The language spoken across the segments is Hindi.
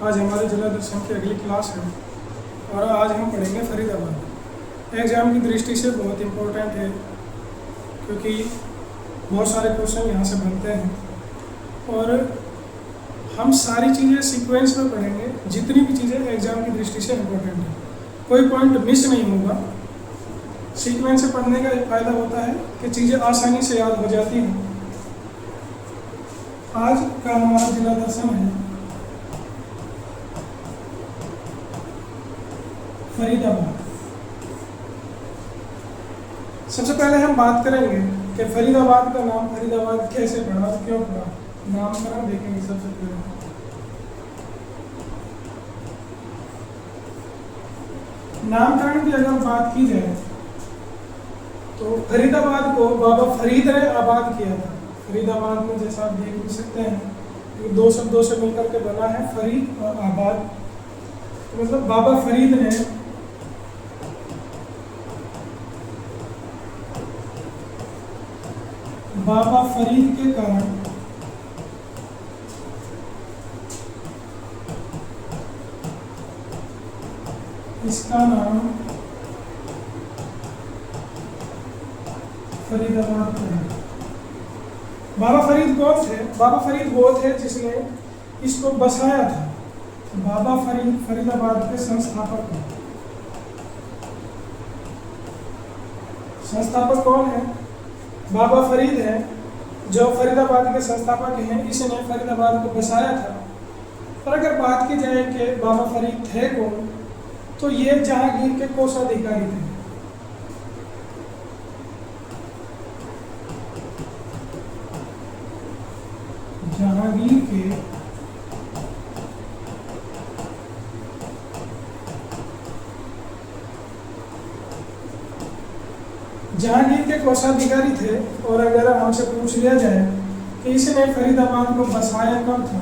आज हमारे जिला दर्शन की अगली क्लास है और आज हम पढ़ेंगे फरीदाबाद। एग्ज़ाम की दृष्टि से बहुत इम्पोर्टेंट है क्योंकि बहुत सारे क्वेश्चन यहाँ से बनते हैं और हम सारी चीज़ें सीक्वेंस में पढ़ेंगे। जितनी भी चीज़ें एग्ज़ाम की दृष्टि से इम्पोर्टेंट है, कोई पॉइंट मिस नहीं होगा। सीक्वेंस से पढ़ने का एक फ़ायदा होता है कि चीज़ें आसानी से याद हो जाती हैं। आज का हमारा जिला दर्शन है फरीदाबाद। सबसे पहले हम बात करेंगे कि फरीदाबाद का नाम फरीदाबाद कैसे पड़ा, क्यों पड़ा। नामकरण देखेंगे सबसे पहले। नामकरण की अगर बात की जाए तो फरीदाबाद को बाबा फरीद ने आबाद किया था। फरीदाबाद में जैसा आप देख भी सकते हैं ये दो शब्दों से मिलकर के बना है, फरीद और आबाद। तो मतलब बाबा फरीद ने बाबा फरीद के कारण इसका नाम फरीदाबाद पड़ा। बाबा फरीद कौन थे? बाबा फरीद वो थे जिसने इसको बसाया था। बाबा फरीद फरीदाबाद के संस्थापक हैं। संस्थापक कौन है? बाबा फरीद है जो फरीदाबाद के संस्थापक हैं। इसने फरीदाबाद को बसाया था। पर अगर बात की जाए कि बाबा फरीद थे कौन, तो ये जहांगीर के कोषाधिकारी थे। जहांगीर के कोषाधिकारी थे। और अगर हमसे पूछ लिया जाए कि इसने फरीदाबाद को बसाया कब था,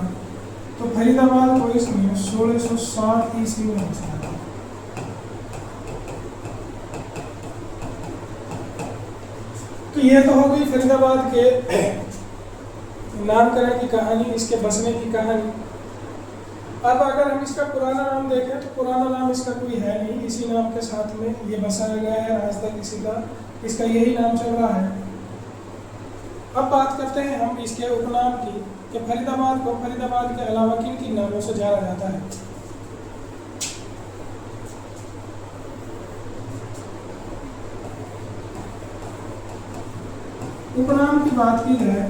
तो फरीदाबाद को इसने 1660 ईस्वी में बसाया था। तो ये तो हो गई फरीदाबाद के नामकरण की कहानी, इसके बसने की कहानी। अब अगर हम इसका पुराना नाम देखें तो पुराना नाम इसका कोई है नहीं। इसी नाम के साथ में ये बसाया गया है, आज तक इसका यही नाम चल रहा है। अब बात करते हैं हम इसके उपनाम की कि फरीदाबाद को फरीदाबाद के अलावा किन किन नामों से जाना जाता है। उपनाम की बात की जाए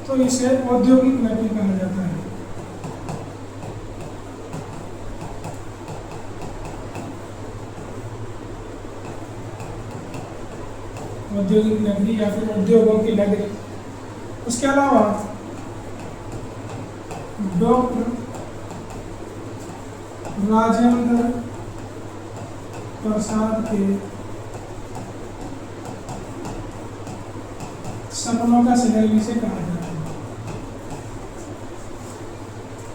तो इसे औद्योगिक नगरी कहा जाता है। औद्योगिक नगरी या फिर उद्योगों की नगरी। उसके अलावा डॉक्टर राजेंद्र प्रसाद के सपनों का शहर भी इसे कहा जाता है।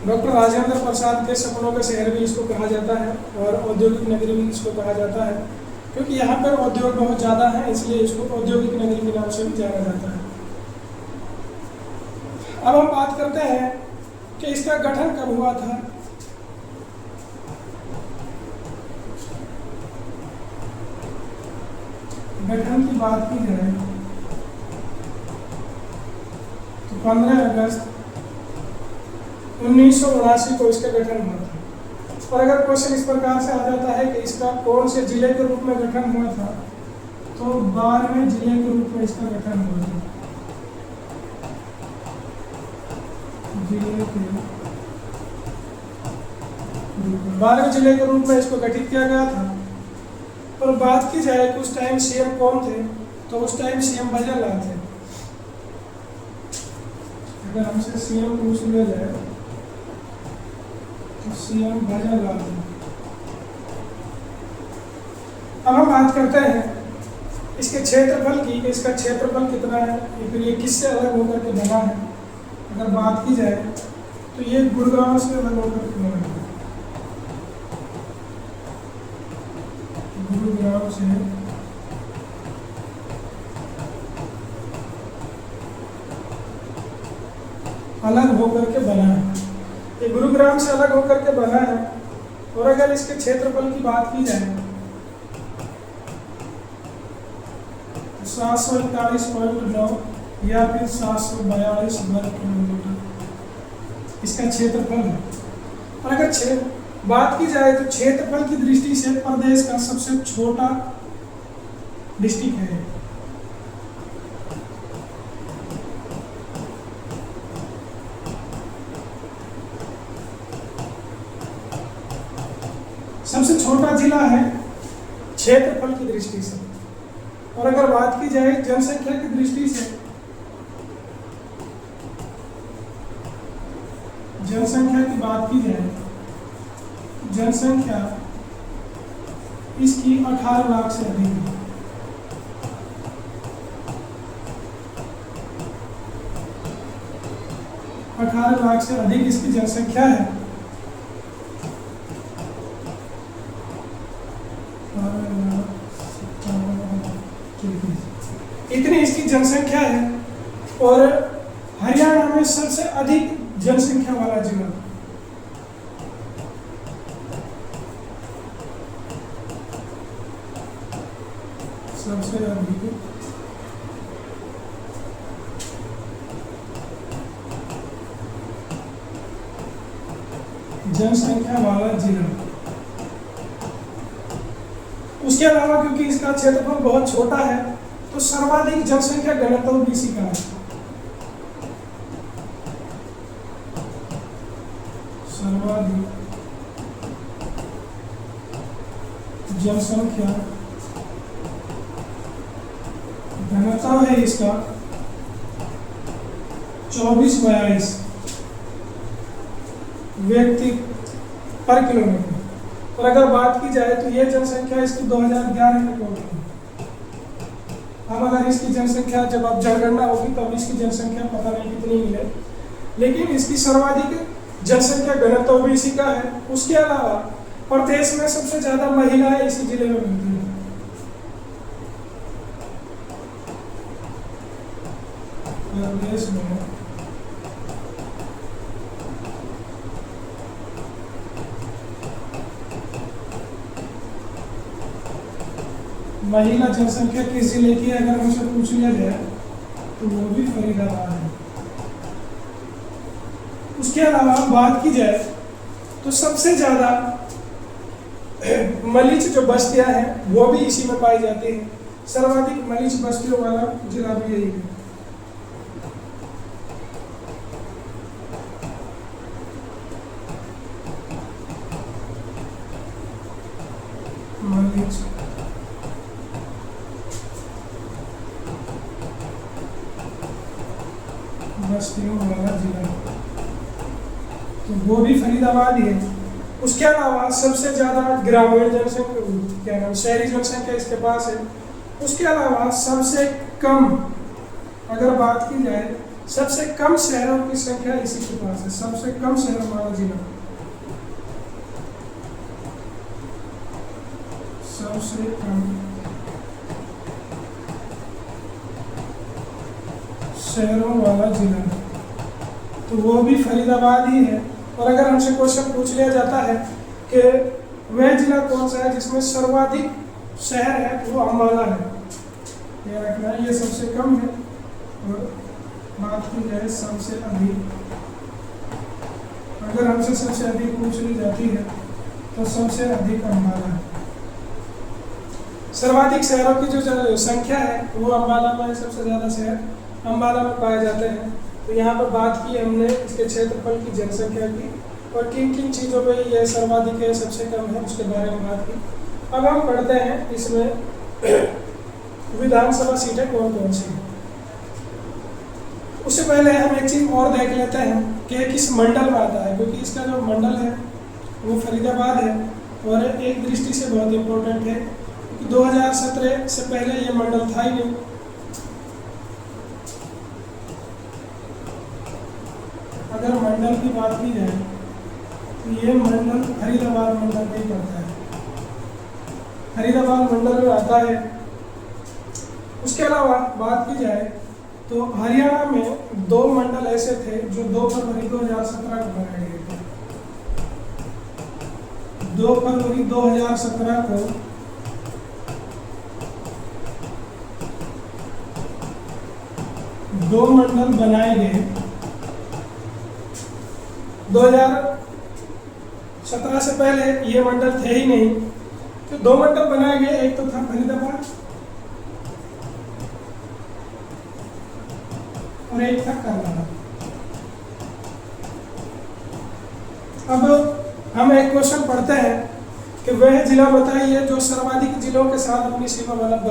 डॉक्टर राजेंद्र प्रसाद के सपनों का शहर भी इसको कहा जाता है और औद्योगिक नगरी भी इसको कहा जाता है, क्योंकि यहाँ पर उद्योग बहुत ज़्यादा है, इसलिए इसको औद्योगिक नगरी के नाम से भी जाना जाता है। अब हम बात करते हैं कि इसका गठन कब हुआ था। गठन की बात की जाए तो 15 अगस्त 1979 को इसका गठन हुआ था। और अगर क्वेश्चन इस प्रकार से आ जाता है कि इसका कौन से जिले के रूप में गठन हुआ था, तो 12वें जिले के रूप में इसका गठन हुआ था। जिले के 12वें जिले के रूप में इसको गठित किया गया था। और बात की जाए कि उस टाइम सीएम कौन थे, तो उस टाइम सीएम भजनलाल थे। अगर हमसे सीएम पूछ लिया जाए तो सीएम भजनलाल थे। अब हम बात करते हैं इसके क्षेत्रफल की। इसका क्षेत्रफल कितना है, फिर ये किससे अलग होकर के बना है। अगर बात की जाए तो ये गुड़गांव से अलग होकर के बना है। गुड़गांव से अलग होकर के बना है। ये गुरुग्राम से अलग होकर के बना है। और अगर इसके क्षेत्रफल की बात की जाए 741.9 या फिर 742 वर्ग किलोमीटर इसका क्षेत्रफल है। और अगर बात की जाए तो क्षेत्रफल की दृष्टि से प्रदेश का सबसे छोटा डिस्ट्रिक्ट है। सबसे छोटा जिला है क्षेत्रफल की दृष्टि से। और अगर बात की जाए जनसंख्या की दृष्टि से, जनसंख्या की बात की जाए, जनसंख्या इसकी 18 लाख से अधिक है। अठारह लाख से अधिक इसकी जनसंख्या है। इतनी इसकी जनसंख्या है। और हरियाणा में सबसे अधिक जनसंख्या वाला जिला, सबसे अधिक जनसंख्या वाला जिला। उसके अलावा क्योंकि इसका क्षेत्रफल बहुत छोटा है तो सर्वाधिक जनसंख्या घनत्व भी इसी का है। सर्वाधिक जनसंख्या घनत्व है इसका 24-42 व्यक्ति पर किलोमीटर। और अगर बात की जाए तो यह जनसंख्या इसकी 2011 रिपोर्ट है। अब अगर इसकी जनसंख्या जब आप जनगणना होगी तब इसकी जनसंख्या पता नहीं कितनी मिले, लेकिन इसकी सर्वाधिक जनसंख्या घनत्व भी इसी का है। उसके अलावा प्रदेश में सबसे ज्यादा महिलाएं इसी जिले में मिलती हैं। प्रदेश में महिला जनसंख्या किस जिले की अगर हमसे पूछ लिया जाए तो वो भी फरीदाबाद है। उसके अलावा बात की जाए तो सबसे ज्यादा मलीच जो बस्तियां हैं वो भी इसी में पाई जाती हैं। सर्वाधिक मलीच बस्तियों वाला जिला भी यही है। मलीच बस्तियों वाला जिला तो वो भी फरीदाबाद ही है। उसके अलावा सबसे ज्यादा ग्रामीण जनसंख्या, क्या नाम, शहरी जनसंख्या इसके पास है। उसके अलावा सबसे कम अगर बात की जाए, सबसे कम शहरों की संख्या इसी के पास है। सबसे कम शहरों वाला जिला, सबसे कम शहरों वाला जिला तो वो भी फरीदाबाद ही है। और अगर हमसे क्वेश्चन पूछ लिया जाता है कि वह जिला कौन सा है जिसमें सर्वाधिक शहर है तो वो अम्बाला है। याद रखना ये सबसे कम है। और बात की जाए सबसे अधिक, अगर हमसे सबसे अधिक पूछ ली जाती है तो सबसे अधिक अम्बाला है। सर्वाधिक शहरों की जो संख्या है वो अम्बाला में, सबसे ज़्यादा शहर अम्बाला में पाए जाते हैं। तो यहाँ पर बात की हमने इसके क्षेत्रफल की, जनसंख्या की, और किन किन चीज़ों पे ये सर्वाधिक है, सबसे कम है, उसके बारे में बात की। अब हम पढ़ते हैं इसमें विधानसभा सीटें कौन कौन सी हैं। उससे पहले हम एक चीज़ और देख लेते हैं कि किस मंडल में आता है, क्योंकि इसका जो मंडल है वो फरीदाबाद है। और एक दृष्टि से बहुत इम्पोर्टेंट है क्योंकि 2017 से पहले ये मंडल था ही नहीं। अगर मंडल की बात की जाए तो ये मंडल फरीदाबाद मंडल में ही पड़ता है, फरीदाबाद मंडल में आता है। उसके अलावा बात की जाए तो हरियाणा में 2 मंडल ऐसे थे जो 2 फरवरी 2017 को बनाए गए थे। 2 फरवरी 2017 को दो मंडल बनाए गए। 2017 से पहले ये मंडल थे ही नहीं, तो दो मंडल बनाए गए, एक तो था फरीदाबाद और एक था करनाल। अब हम एक क्वेश्चन पढ़ते हैं कि वह जिला बताइए जो सर्वाधिक जिलों के साथ अपनी सीमा, मतलब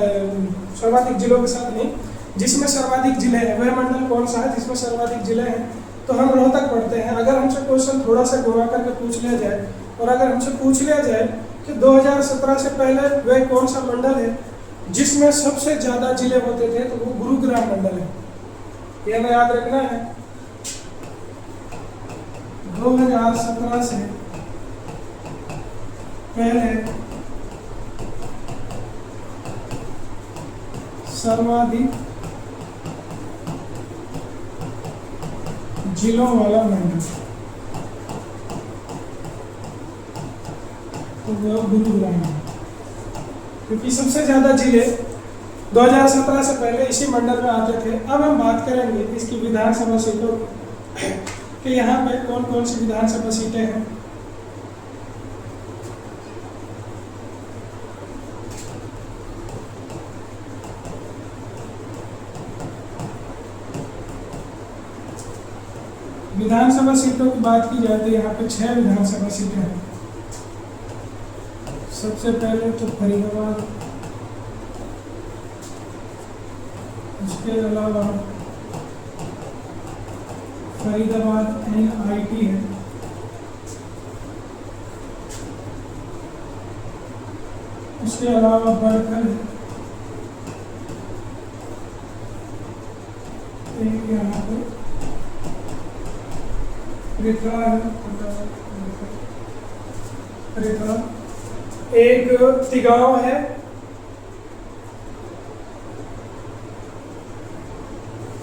सर्वाधिक जिलों के साथ नहीं, जिसमें सर्वाधिक जिले हैं। वह मंडल कौन सा है जिसमें सर्वाधिक जिले हैं? तो हम रोहतक पढ़ते हैं। अगर हमसे क्वेश्चन थोड़ा सा घुमा करके पूछ लिया जाए, और अगर हमसे पूछ लिया जाए कि 2017 से पहले वह कौन सा मंडल है जिसमें सबसे ज़्यादा जिले होते थे, तो वो गुरुग्राम मंडल है। ये हमें याद रखना है। 2017 से पहले सर्वाधिक जिलों वाला मंडल तो वो गुरुग्राम है, क्योंकि सबसे ज़्यादा जिले 2017 से पहले इसी मंडल में आते थे। अब हम बात करेंगे इसकी विधानसभा सीटों कि यहाँ पे कौन कौन सी विधानसभा सीटें हैं। विधानसभा सीटों की बात की जाए तो यहाँ पे 6 विधानसभा सीटें हैं। सबसे पहले तो फरीदाबाद, उसके अलावा फरीदाबाद NIT है, उसके अलावा बड़खल है, एक यहाँ पे रिथला है, रिथला, एक तिगांव है,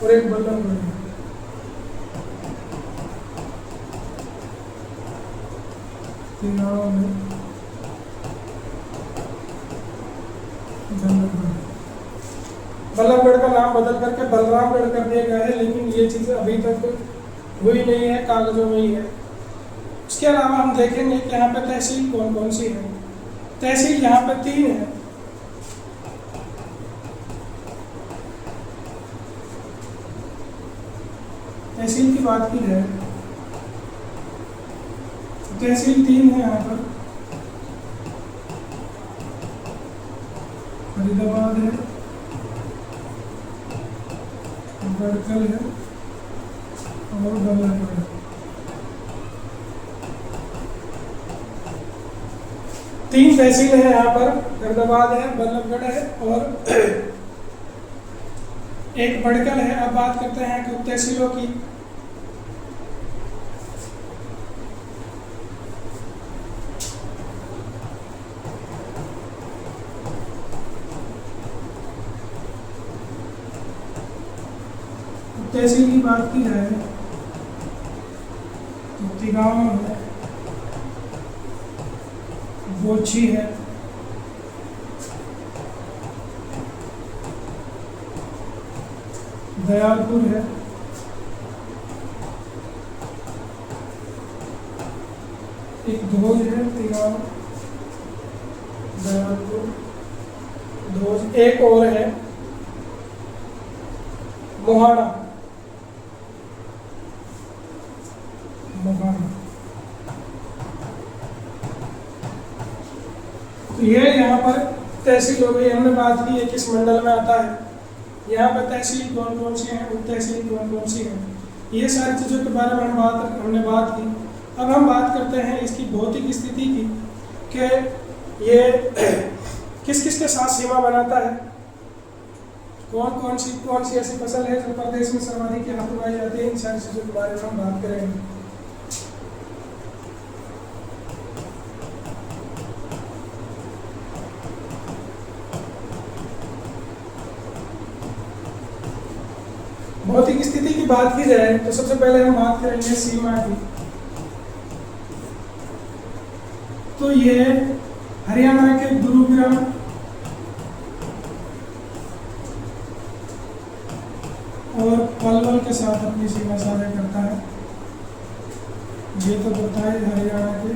और एक बल्लभगढ़ है। तिगांव में बल्लभगढ़ का नाम बदल करके बलरामगढ़ कर दिया गया है, लेकिन ये चीज़ अभी तक हुई नहीं है, कागजों में ही है। उसके अलावा हम देखेंगे कि यहाँ पे तहसील कौन कौन सी है। तहसील यहाँ पे 3 है। तहसील की बात की जाए, तहसील 3 है यहाँ पर। फरीदाबाद है, बड़खल है और बल्लभगढ़। तीन तहसील है यहाँ पर, फरीदाबाद है, बल्लभगढ़ है और एक बड़खल है। अब बात करते हैं कि तहसीलों की। तहसील की बात की जाए तो तिगांव है, बोची है, दयालपुर है, एक धोज है, तिगांव, दयालपुर, धोज, एक और है मोहाना। तो ये यहाँ पर तहसील हो गई। हमने बात की है किस मंडल में आता है। यहाँ पर तहसील कौन कौन सी हैं, उप तहसील कौन कौन सी हैं, ये सारी चीज़ों के बारे में हमने बात की। अब हम बात करते हैं इसकी भौतिक स्थिति की कि ये किस किस के साथ सीमा बनाता है, कौन सी ऐसी फसल है जो प्रदेश में सर्वाधिक यहाँ उगाई जाती है। इन सारी चीज़ों के बारे में हम बात करेंगे। भौतिक स्थिति की बात की जाए तो सबसे पहले हम बात करेंगे सीमा की। तो ये हरियाणा के गुरुग्राम और पलवल के साथ अपनी सीमा साझा करता है। ये तो होता है हरियाणा के।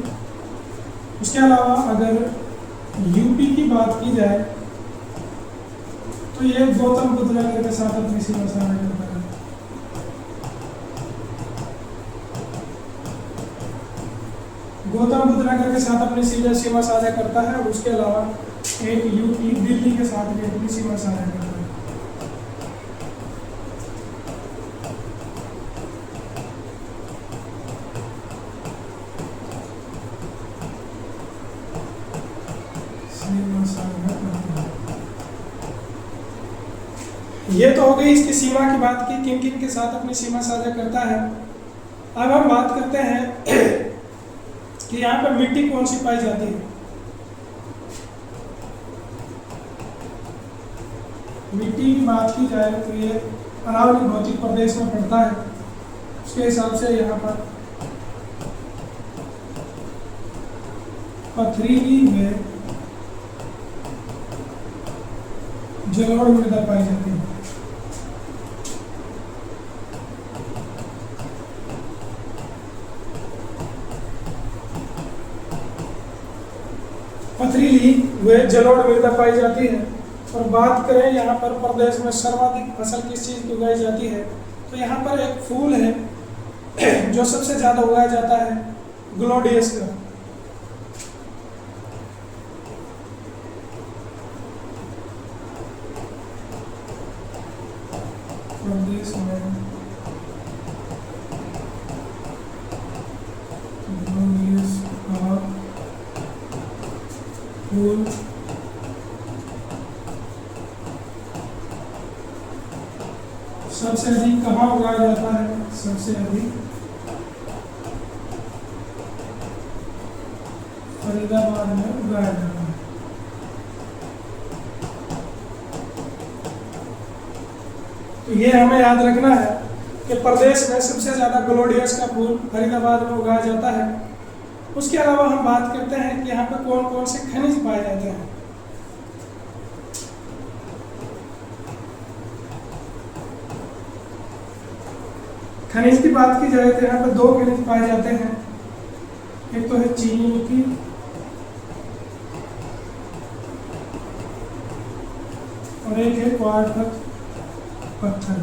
उसके अलावा अगर यूपी की बात की जाए तो ये गौतम बुद्ध नगर के साथ अपनी सीमा साझा करता है। गौतम बुद्ध नगर के साथ अपनी सीमा साझा करता है। और उसके अलावा एक यूपी दिल्ली के साथ भी अपनी सीमा साझा करता है। ये तो हो गई इसकी सीमा की बात की, किन किन के साथ अपनी सीमा साझा करता है। अब हम बात करते हैं कि यहाँ पर मिट्टी कौन सी पाई जाती है। मिट्टी की बात की जाए तो ये अरावली भौतिक प्रदेश में पड़ता है। उसके हिसाब से यहाँ पर पथरीली में जलोढ़ मृदा पाई जाती है। पथरीली व जलोढ़ मृदा पाई जाती है। और बात करें यहाँ पर प्रदेश में सर्वाधिक फसल किस चीज़ की उगाई जाती है, तो यहाँ पर एक फूल है जो सबसे ज़्यादा उगाया जाता है, ग्लोडियस का। प्रदेश में ग्लोडियस का फूल सबसे अधिक कहाँ उगाया जाता है? सबसे अधिक फरीदाबाद में उगाया जाता है। तो ये हमें याद रखना है कि प्रदेश में सबसे ज़्यादा ग्लोडियस का फूल फरीदाबाद में उगाया जाता है। उसके अलावा हम बात करते हैं कि यहाँ पर कौन कौन से खनिज पाए जाते हैं। खनिज की बात की जाए तो यहाँ पर दो खनिज पाए जाते हैं। एक तो है चीनी मिट्टी और एक है क्वार्ट्ज पत्थर।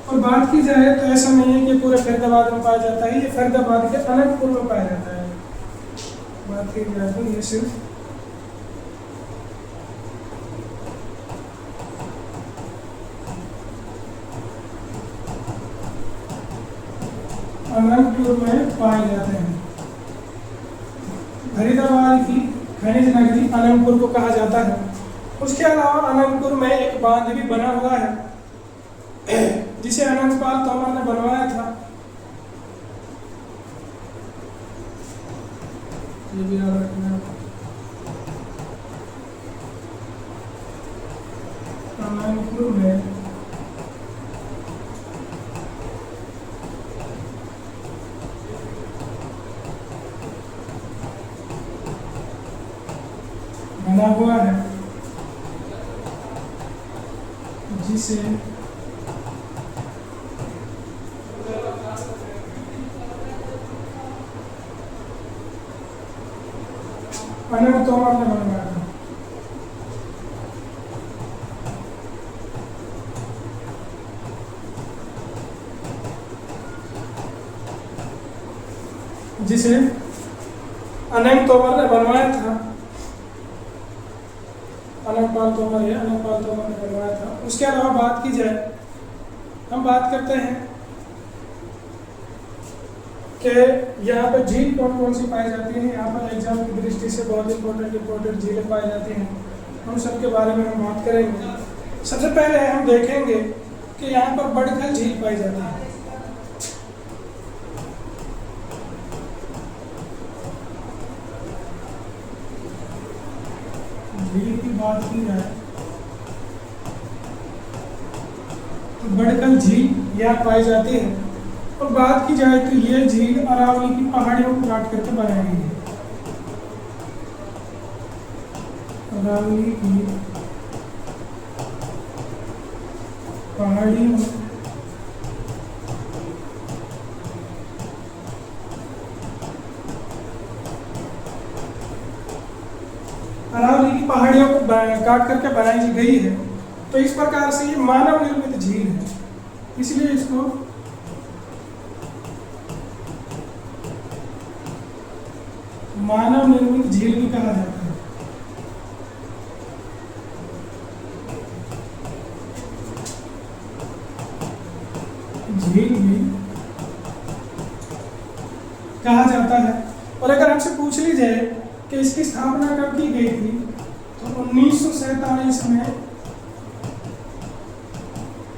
और बात की जाए तो ऐसा नहीं है कि पूरे फरीदाबाद में पाया जाता है, ये फरीदाबाद के अनंतपुर में पाया जाता है। बात की जाए तो ये सिर्फ अनंतपुर में पाए जाते हैं। फरीदाबाद की खनिज नगरी अनंतपुर को कहा जाता है। उसके अलावा अनंतपुर में एक बांध भी बना हुआ है जिसे अनंतपाल तोमर ने बनवाया था। ये भी याद रखना। अनंतपुर में बना हुआ है जिसे अनंत तोमर ने बनवाया था। जिसे अनंत तोमर ने बनवाया था। अनंतपाल तोमर है, अनंतपाल तोमर ने बनवाया था। उसके अलावा बात की जाए, हम बात करते हैं कि यहाँ पर झील कौन कौन सी पाई जाती है। यहाँ पर एग्जाम की दृष्टि से बहुत इंपॉर्टेंट झीलें पाई जाती हैं। हम सब के बारे में हम बात करेंगे। सबसे पहले हम देखेंगे कि यहाँ पर बड़खल झील पाई जाती है। झील की बात की जाए बड़कल झील यहाँ पाई जाती है। और बात की जाए तो ये झील अरावली की पहाड़ियों को काट करके बनाई गई है। अरावली की पहाड़ियों अरावली की पहाड़ियों को काट करके बनाई गई है। तो इस प्रकार से ये मानव निर्मित झील है, इसलिए इसको मानव निर्मित झील भी कहा जाता है। झील भी कहा जाता है। और अगर हमसे पूछ ली जाए कि इसकी स्थापना कब की गई थी, तो 1947 में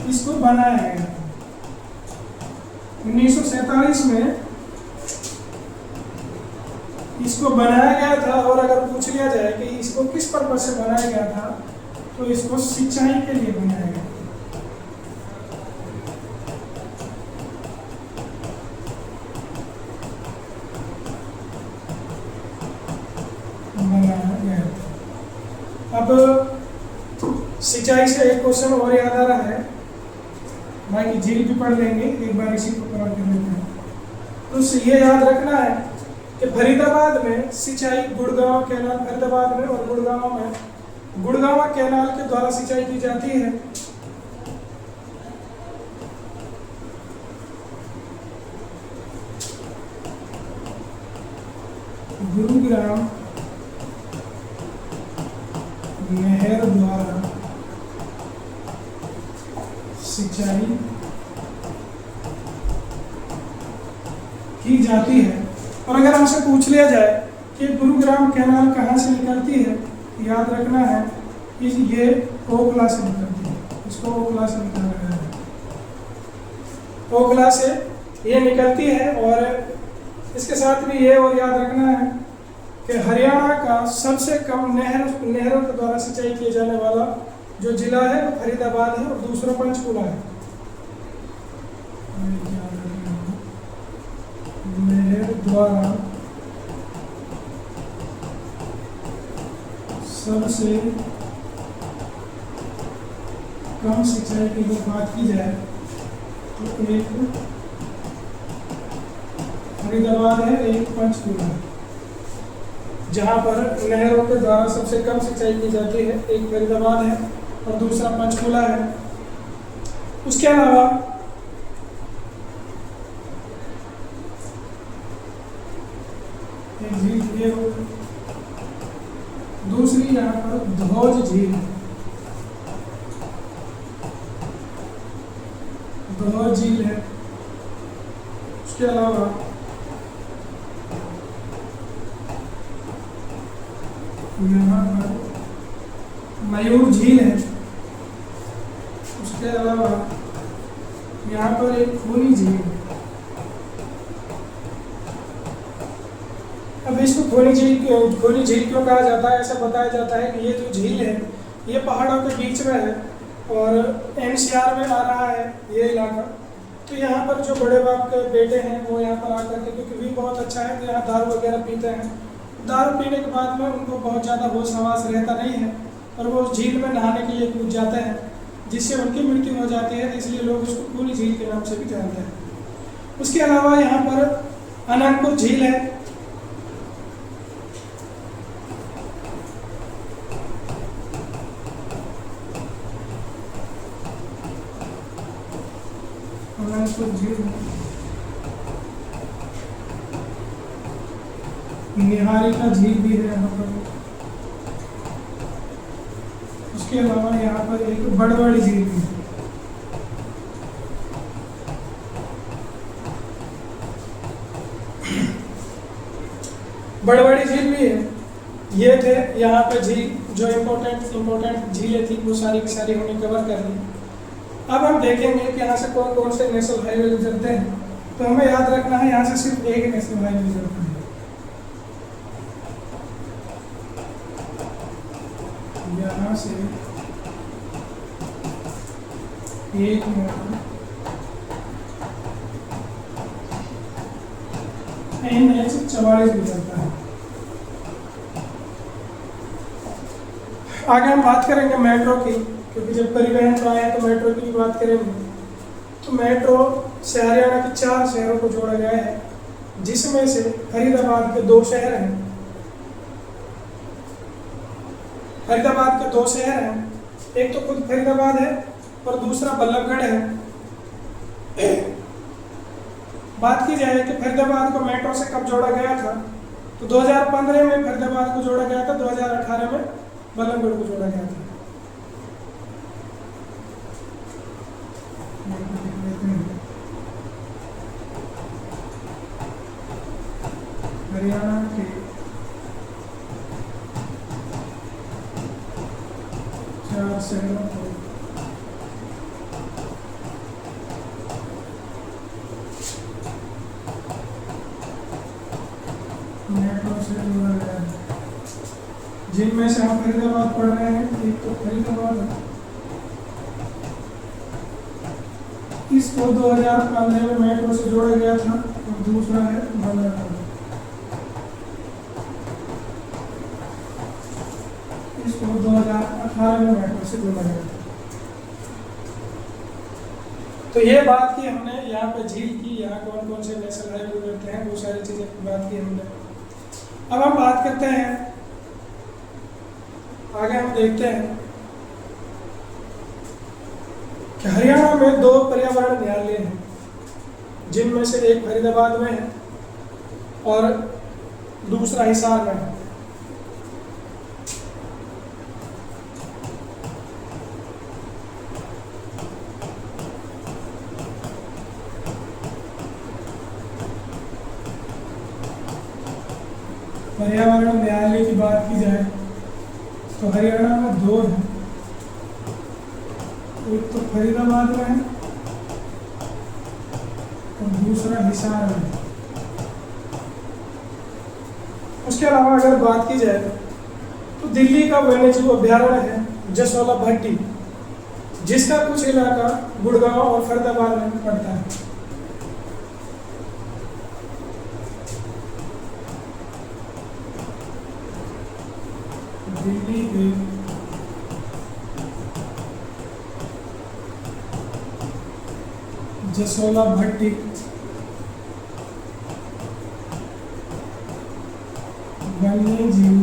इसको बनाया गया। 1947 में इसको बनाया गया था। और अगर पूछ लिया जाए कि इसको किस पर्पज से बनाया गया था, तो इसको सिंचाई के लिए बनाया गया। अब सिंचाई से एक क्वेश्चन और याद आ रहा है, बाकी झील भी पढ़ लेंगे, एक बार इसी को कवर कर लेते हैं। तो ये याद रखना है कि फरीदाबाद में सिंचाई गुड़गांव कैनाल, फरीदाबाद में और गुड़गांव में गुड़गांव कैनाल के द्वारा सिंचाई की जाती है। गुरुग्राम नहर द्वारा सिंचाई की जाती है। और अगर हमसे पूछ लिया जाए कि गुरुग्राम कैनाल कहाँ से निकलती है, याद रखना है कि ये ओखला से निकलती है। इसको ओखला से निकाला गया है, ओखला से ये निकलती है। और इसके साथ भी ये और याद रखना है कि हरियाणा का सबसे कम नहरों के द्वारा सिंचाई किए जाने वाला जो जिला है वो फरीदाबाद है और दूसरा पंचकुला है। नहर द्वारा सबसे कम सिंचाई की अगर बात की जाए तो एक फरीदाबाद है, एक पंचकुला है। जहाँ पर नहरों के द्वारा सबसे कम सिंचाई की जाती है, एक फरीदाबाद है और दूसरा पंचकुला है। उसके अलावा एक झील ये दूसरी यहाँ पर धौज झील है। धौज झील है। उसके अलावा यहाँ पर मयूर झील है। उसके अलावा यहाँ पर एक खूनी झील है। अब इसको खूनी झील क्यों कहा जाता है? ऐसा बताया जाता है कि ये जो झील है ये पहाड़ों के बीच में है और एनसीआर में आ रहा है ये इलाका। तो यहाँ पर जो बड़े बाप के बेटे हैं वो यहाँ पर आकर के, क्योंकि व्यू बहुत अच्छा है, तो यहाँ दारू वगैरह पीते हैं। दारू पीने के बाद में उनको बहुत ज़्यादा होश हवास रहता नहीं है और वो झील में नहाने के लिए कूद जाते हैं, जिससे उनकी मृत्यु हो जाती है। इसलिए लोग उसको खूनी झील के नाम से भी जानते हैं। उसके अलावा यहाँ पर अनंतपुर झील है। अनंतपुर झील निहारिका झील भी है यहाँ पर। उसके अलावा यहाँ पर एक बड़वाड़ी झील भी है। बड़वाड़ी झील भी है। ये थे यहाँ पे झील, जो इम्पोर्टेंट झीलें थी वो सारी की सारी हमने कवर कर ली। अब हम देखेंगे कि यहाँ से कौन कौन से नेशनल हाईवे गुजरते हैं। तो हमें याद रखना है यहाँ से सिर्फ एक नेशनल हाईवे गुजरता है। यहाँ से एकमात्र NH44 गुजरता है। आगे हम बात करेंगे मेट्रो की, क्योंकि जब परिवहन तो आया तो मेट्रो की भी बात करेंगे। तो मेट्रो से हरियाणा के 4 शहरों को जोड़ा गया है, जिसमें से फरीदाबाद के 2 शहर हैं। फरीदाबाद के 2 शहर हैं, एक तो खुद फरीदाबाद है और दूसरा बल्लभगढ़ है। बात की जाए कि फरीदाबाद को मेट्रो से कब जोड़ा गया था, तो 2015 में फरीदाबाद को जोड़ा गया था, 2018 में बल्लभगढ़ को जोड़ा गया था। हरियाणा के 4 शहरों को मेट्रो से जोड़ा गया है, जिनमें से हम फरीदाबाद पढ़ रहे हैं। एक तो फरीदाबाद है, इसको 2015 में मेट्रो से जोड़ा गया था, और दूसरा है बल्लभगढ़, इसको 2018 में मेट्रो से जोड़ा गया था। तो ये बात की हमने यहाँ पे झील की, यहाँ कौन कौन से नेशनल हाईवे गुजरते हैं, वो सारी चीजें की बात की हमने। अब हम बात करते हैं, आगे हम देखते हैं कि हरियाणा में 2 पर्यावरण न्यायालय हैं, जिनमें से एक फरीदाबाद में है और दूसरा हिसार में है। पर्यावरण न्यायालय की बात की जाए तो हरियाणा में 2 हैं, एक तो फरीदाबाद में है और दूसरा हिसार में है। उसके अलावा अगर बात की जाए तो दिल्ली का वन्यजीव अभ्यारण्य है जसोला भट्टी, जिसका कुछ इलाका गुड़गांव और फरीदाबाद में पड़ता है। दिल्ली के जसोला भट्टी वन्यजीव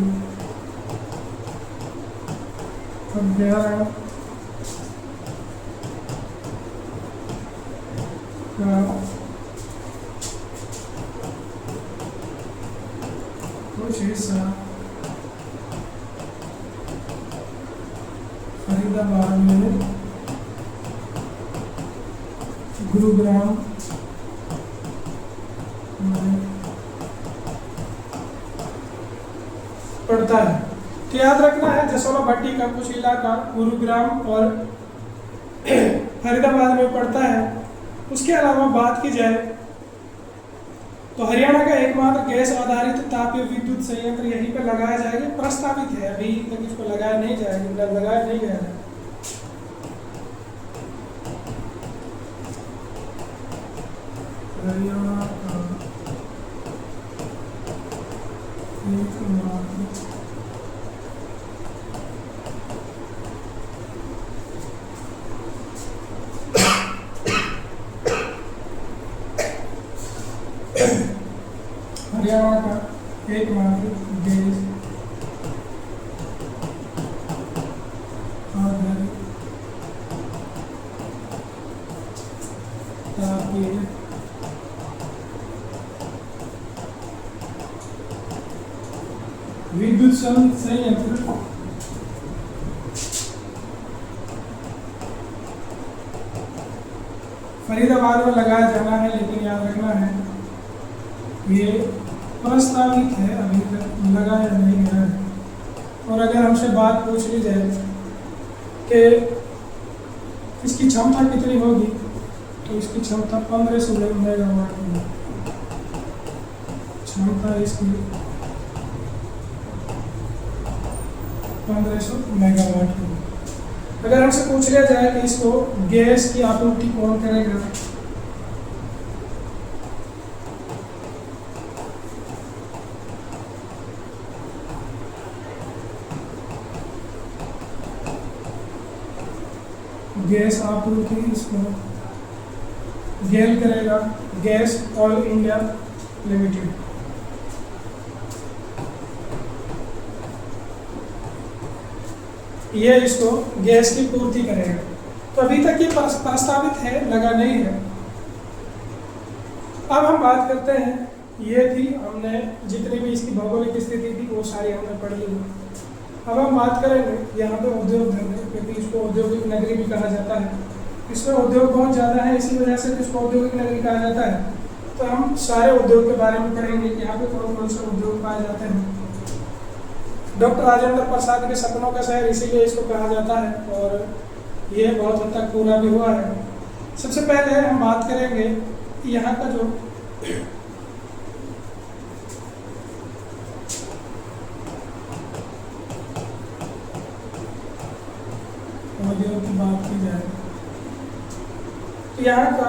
अभ्यारण्य का कुछ हिस्सा फरीदाबाद में, गुरुग्राम में पड़ता है। तो याद रखना है, जसोला भट्टी का कुछ इलाका गुरुग्राम और फरीदाबाद में पड़ता है। उसके अलावा बात की जाए तो हरियाणा का एकमात्र गैस आधारित तापीय विद्युत संयंत्र यहीं पर लगाया जाएगा, प्रस्तावित है, अभी तक इसको लगाया नहीं जाएगा, लगाया नहीं गया है। हरियाणा का एकमात्र हरियाणा का एकमात्र गैस आधारित तापीय विद्युत संयंत्र फरीदाबाद में लगाया जाना है, लेकिन याद रखना है ये प्रस्तावित है, अभी तक लगाया नहीं गया है। और अगर हमसे बात पूछ ली जाए कि इसकी क्षमता कितनी होगी, तो इसकी क्षमता 1500 मेगावाट होगी। क्षमता इसकी 1500 मेगावाट होगी। अगर हमसे पूछ लिया जाए कि इसको गैस की आपूर्ति कौन करेगा, गैस आपूर्ति इसको गेल करेगा गैस ऑयल इंडिया लिमिटेड। ये इसको गैस की पूर्ति करेगा। तो अभी तक ये प्रस्तावित है, लगा नहीं है। अब हम बात करते हैं, ये थी हमने जितनी भी इसकी भौगोलिक स्थिति थी वो सारी हमने पढ़ ली। अब हम बात करेंगे यहाँ पे उद्योग धंधे, क्योंकि इसको औद्योगिक नगरी भी कहा जाता है। इसमें उद्योग बहुत ज़्यादा है, इसी वजह से इसको औद्योगिक नगरी कहा जाता है। तो हम सारे उद्योग के बारे में पढ़ेंगे कि यहाँ पे कौन कौन से उद्योग पाए जाते हैं। डॉक्टर राजेंद्र प्रसाद के सपनों का शहर इसीलिए इसको कहा जाता है, और ये बहुत हद तक पूरा भी हुआ है। सबसे पहले हम बात करेंगे कि यहाँ का जो उद्योग की बात की जाए तो यहाँ का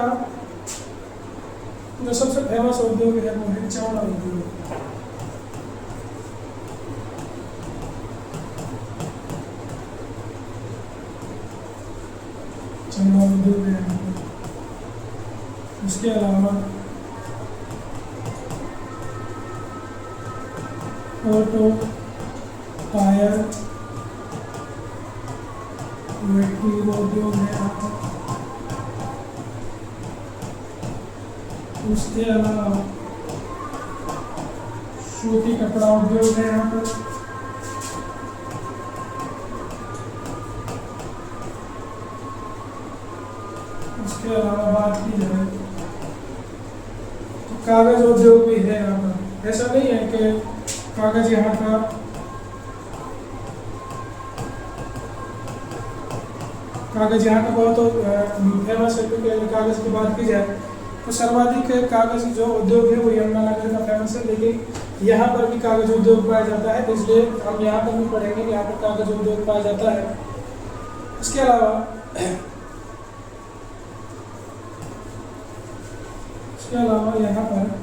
जो सबसे फेमस उद्योग है वो है चमड़ा उद्योग। चमड़ा उद्योग है। उसके अलावा ऑटो, टायर, मिट्टी उद्योग है यहाँ पर। उसके अलावा सूती कपड़ा उद्योग है यहाँ पर। उसके अलावा बात की जाए तो कागज उद्योग भी है यहाँ पर। ऐसा नहीं है कि कागज यहाँ का बहुत फेमस है, क्योंकि कागज की बात की जाए तो सर्वाधिक कागज जो उद्योग है वो यमुनानगर का फेमस है, लेकिन यहाँ पर भी कागज उद्योग पाया जाता है, तो इसलिए हम यहाँ पर भी पढ़ेंगे कि यहाँ पर कागज उद्योग पाया जाता है। इसके अलावा यहाँ पर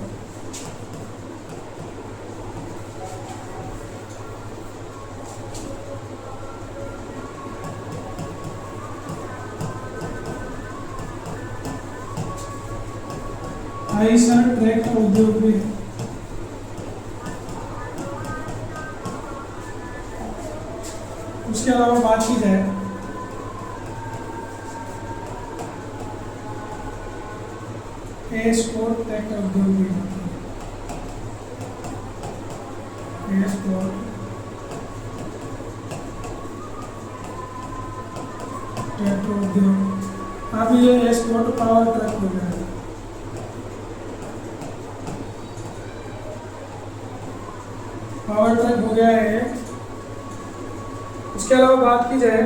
आईसर ट्रैक्टर उद्योग भी है। उसके अलावा बात की जाए एस्पोर्ट ट्रैक्टर उद्योग भी है। एस्पोर्ट ट्रैक्टर उद्योग। अब ये एस्पोर्ट पावर ट्रक हो गया है। पावर ट्रक हो गया है। उसके अलावा बात की जाए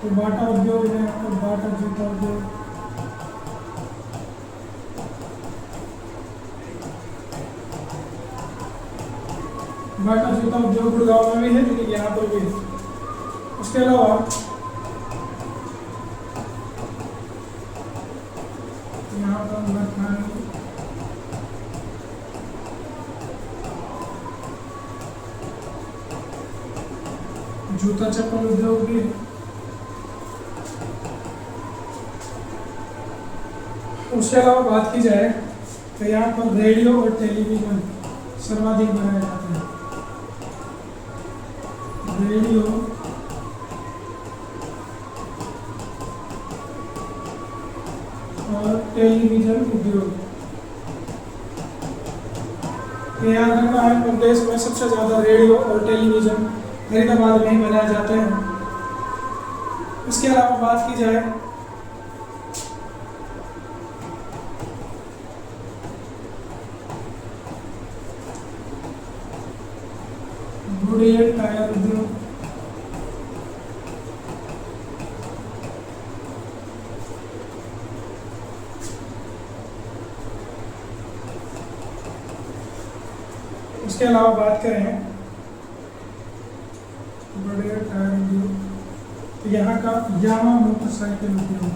तो बाटा उद्योग है, बाटा जूता उद्योग। बाटा जूता उद्योग गुड़गांव में भी है, लेकिन यहाँ पर भी है। उसके अलावा यहाँ पर लखनऊ जूता चप्पल उद्योग भी है। उसके अलावा बात की जाए तो यहाँ पर रेडियो और टेलीविजन सर्वाधिक बनाया जाता है। रेडियो और टेलीविजन उद्योग। याद रखना है प्रदेश में सबसे ज़्यादा रेडियो और टेलीविजन फरीदाबाद में ही बनाए जाते हैं। इसके अलावा बात की जाए गुड़िया टायर उद्योग। उसके अलावा बात करें गुड़िया टायर उद्योग। तो यहाँ का यामा मोटरसाइकिल उद्योग,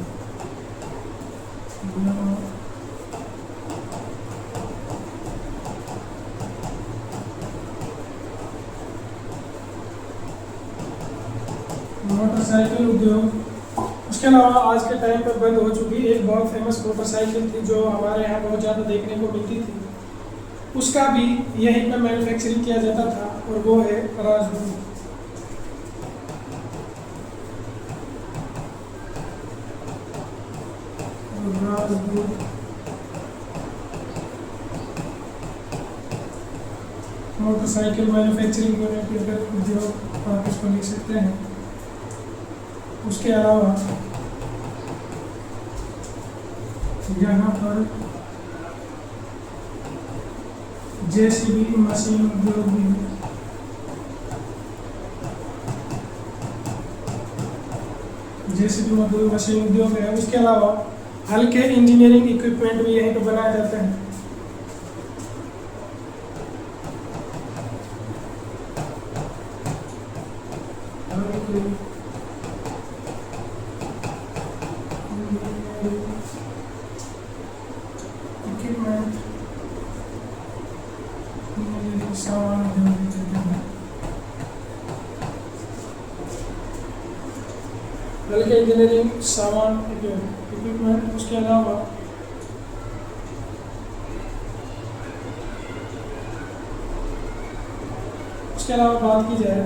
मोटरसाइकिल उद्योग। उसके अलावा आज के टाइम पर बंद हो चुकी एक बहुत फेमस मोटरसाइकिल थी जो हमारे यहाँ बहुत ज़्यादा देखने को मिलती थी, उसका भी यहीं पर मैन्युफैक्चरिंग किया जाता था और वो है राजदूत। मोटरसाइकिल मैन्युफैक्चरिंग यूनिट उद्योग आप इसको लिख सकते हैं। उसके अलावा यहाँ पर जेसीबी मशीन उद्योग भी है। जेसीबी मशीन उद्योग है। उसके अलावा हल्के इंजीनियरिंग इक्विपमेंट भी यहीं पर बनाए जाते हैं। इक्विपमेंट सामान हल्के इंजीनियरिंग सामान इक्विपमेंट। उसके अलावा बात की जाए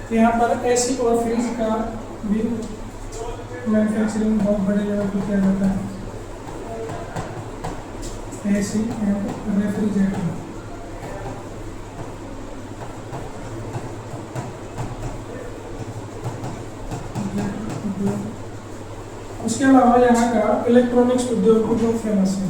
तो यहाँ पर एसी और फ्रिज का भी मैन्युफैक्चरिंग बहुत बड़े लेवल पर किया जाता है। AC and refrigerator. उसके अलावा यहाँ का इलेक्ट्रॉनिक्स उद्योग भी बहुत फेमस है।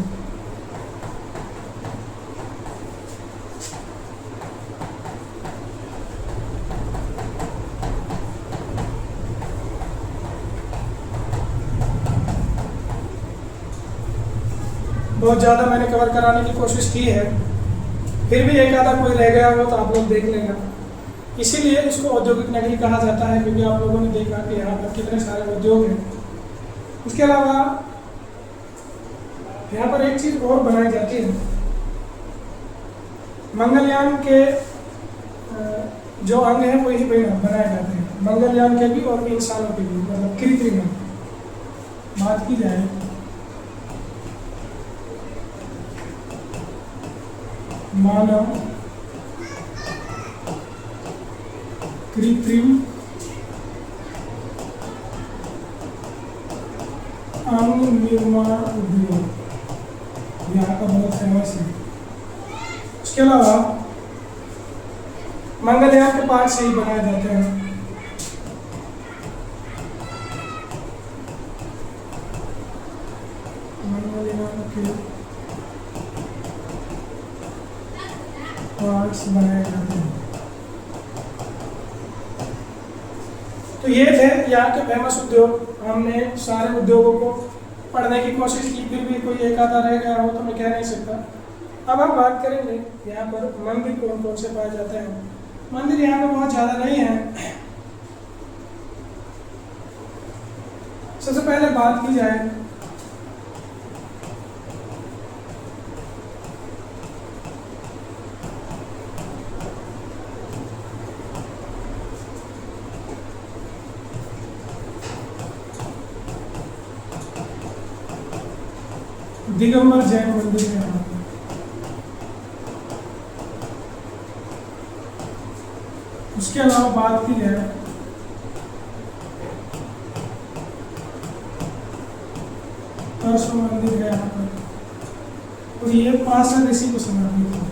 बहुत ज़्यादा मैंने कवर कराने की कोशिश की है, फिर भी एक आधा कोई रह गया हो तो आप लोग देख लेना। इसीलिए इसको औद्योगिक नगरी कहा जाता है, क्योंकि आप लोगों ने देखा कि यहाँ पर कितने सारे उद्योग हैं। उसके अलावा यहाँ पर एक चीज़ और बनाई जाती है। मंगलयान के जो अंग हैं वही बनाए जाते हैं, मंगलयान के भी और इंसानों के भी, मतलब कृत्रिम बात की जाए मानव कृत्रिम अंग निर्माण उद्योग यहाँ का बहुत फेमस है। उसके अलावा मंगलयान के पार्ट से ही बनाए जाते हैं। मंगलयान के पार्ट्स बनाए जाते हैं। तो ये थे यहाँ के फेमस उद्योग। हमने सारे उद्योगों को पढ़ने की कोशिश की, फिर भी कोई एक आधा रह गया हो तो मैं कह नहीं सकता। अब हम बात करेंगे यहाँ पर मंदिर कौन कौन से पाए जाते हैं। मंदिर यहाँ पे बहुत ज़्यादा नहीं है। सबसे पहले बात की जाए दिगंबर जैन मंदिर है यहाँ पर। उसके अलावा बात की जाए परशु मंदिर है यहाँ पर, और ये पासा ऋषि को समर्पित है।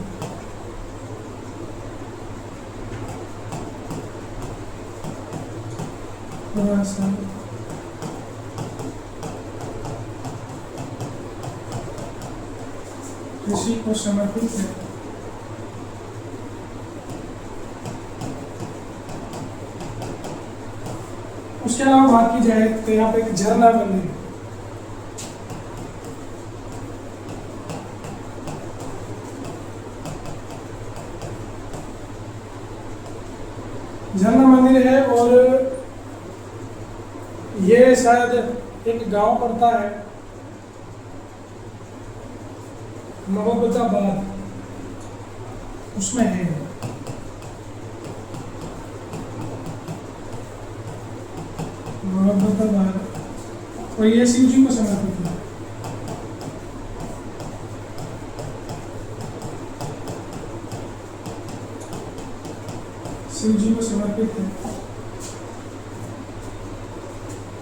ऋषि को समर्पित है। उसके अलावा बात की जाए तो यहाँ पे एक झरना मंदिर है। झरना मंदिर है और ये शायद एक गांव पड़ता है मोहब्बताबाद, उसमें है। मोहब्बताबाद, और ये शिव जी को समर्पित है। शिव जी को समर्पित है।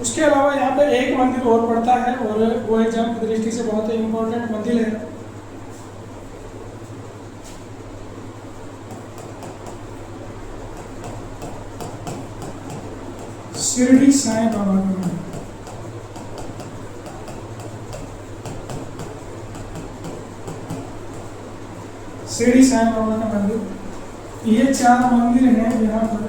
उसके अलावा यहाँ पे एक मंदिर और पड़ता है, और वो एग्जाम की दृष्टि से बहुत ही इम्पोर्टेंट मंदिर है। शिरडी साईं बाबा का मंदिर। शिरडी साईं बाबा का मंदिर। ये 4 मंदिर हैं यहाँ पर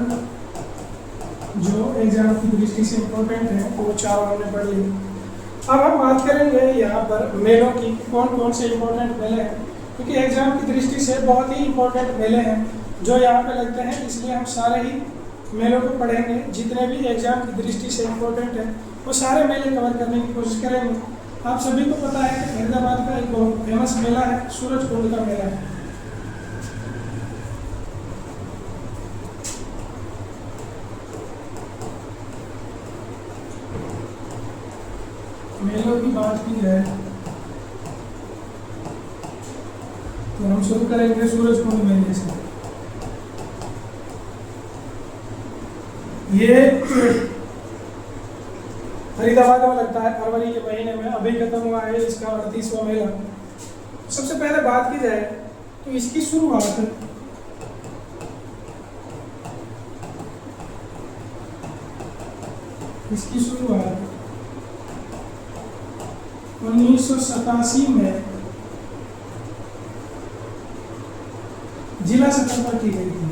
जो एग्जाम की दृष्टि से इम्पोर्टेंट है, वो 4 हमने पढ़ लिए। अब हम बात करेंगे यहाँ पर मेलों की, कौन कौन से इम्पोर्टेंट मेले हैं, क्योंकि एग्जाम की दृष्टि से बहुत ही इम्पोर्टेंट मेले हैं जो यहाँ पे लगते हैं, इसलिए हम सारे ही मेलों को पढ़ेंगे। जितने भी एग्जाम की दृष्टि से इम्पोर्टेंट है वो सारे मेले कवर करने की कोशिश करेंगे। आप सभी को पता है कि फरीदाबाद का एक बहुत फेमस मेला है, सूरज कुंड का मेला है। मेलों की बात की जाए तो हम शुरू करेंगे सूरज कुंड मेले से। ये फरीदाबाद में लगता है फरवरी के महीने में, अभी खत्म हुआ है इसका 38वां मेला। सबसे पहले बात की जाए तो इसकी शुरुआत इसकी शुरुआत 1987 में जिला स्तर पर की गई थी।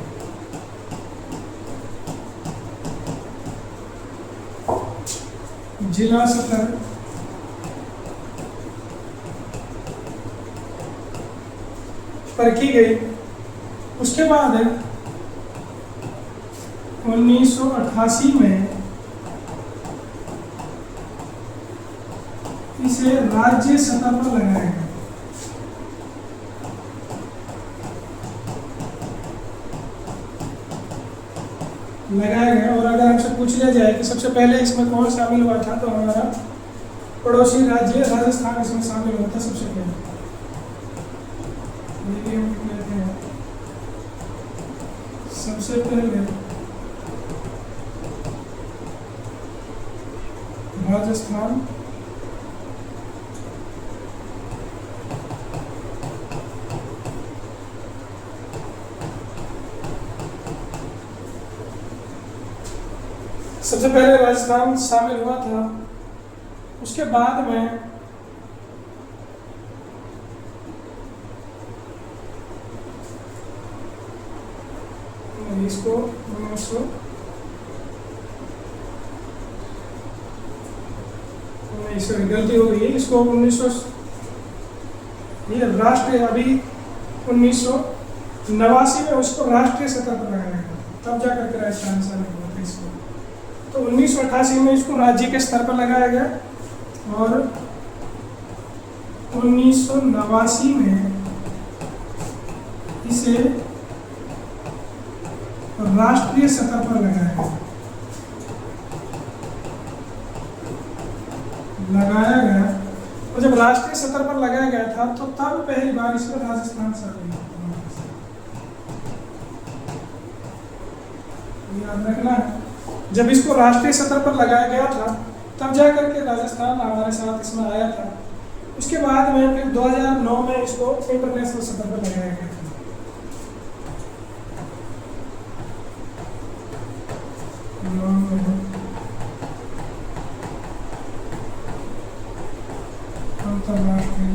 जिला स्तर पर की गई। उसके बाद 1988 में इसे राज्य सतह पर लगाया गया। और अगर हमसे पूछ लिया जाए कि सबसे पहले इसमें कौन शामिल हुआ था, तो हमारा पड़ोसी राज्य राजस्थान इसमें शामिल हुआ था सबसे पहले। ये हम लिख लेते हैं, सबसे पहले राजस्थान सबसे पहले राजस्थान शामिल हुआ था। उसके बाद में इसको 1900 गलती हो गई है, इसको 1900 ये राष्ट्रीय अभी 1989 में उसको राष्ट्रीय सतह पर लगाया गया, तब जाकर के राजस्थान शामिल हुआ था इसको। तो 1988 में इसको राज्य के स्तर पर लगाया गया, और 1989 में इसे राष्ट्रीय सतह पर लगाया गया। और जब राष्ट्रीय सतह पर लगाया गया था तो तब पहली बार इसमें राजस्थान शामिल हुआ। याद रखना है, जब इसको राष्ट्रीय सतह पर लगाया गया था तब जाकर के राजस्थान हमारे साथ इसमें आया था। उसके बाद में फिर 2009 में इसको इंटरनेशनल सतह पर लगाया गया था। अंतरराष्ट्रीय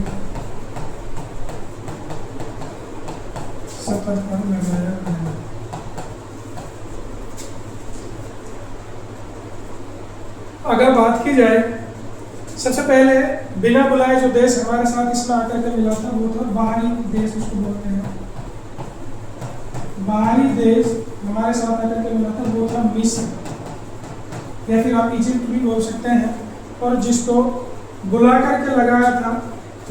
सतह पर लगाया गया। अगर बात की जाए, सबसे पहले बिना बुलाए जो देश हमारे साथ इसमें आकर के मिला था वो था बाहरी देश, उसको बोलते हैं बाहरी देश। हमारे साथ आकर के मिला था वो था मिस्र। या फिर आप इजिप्ट भी बोल सकते हैं। और जिसको बुला करके लगाया था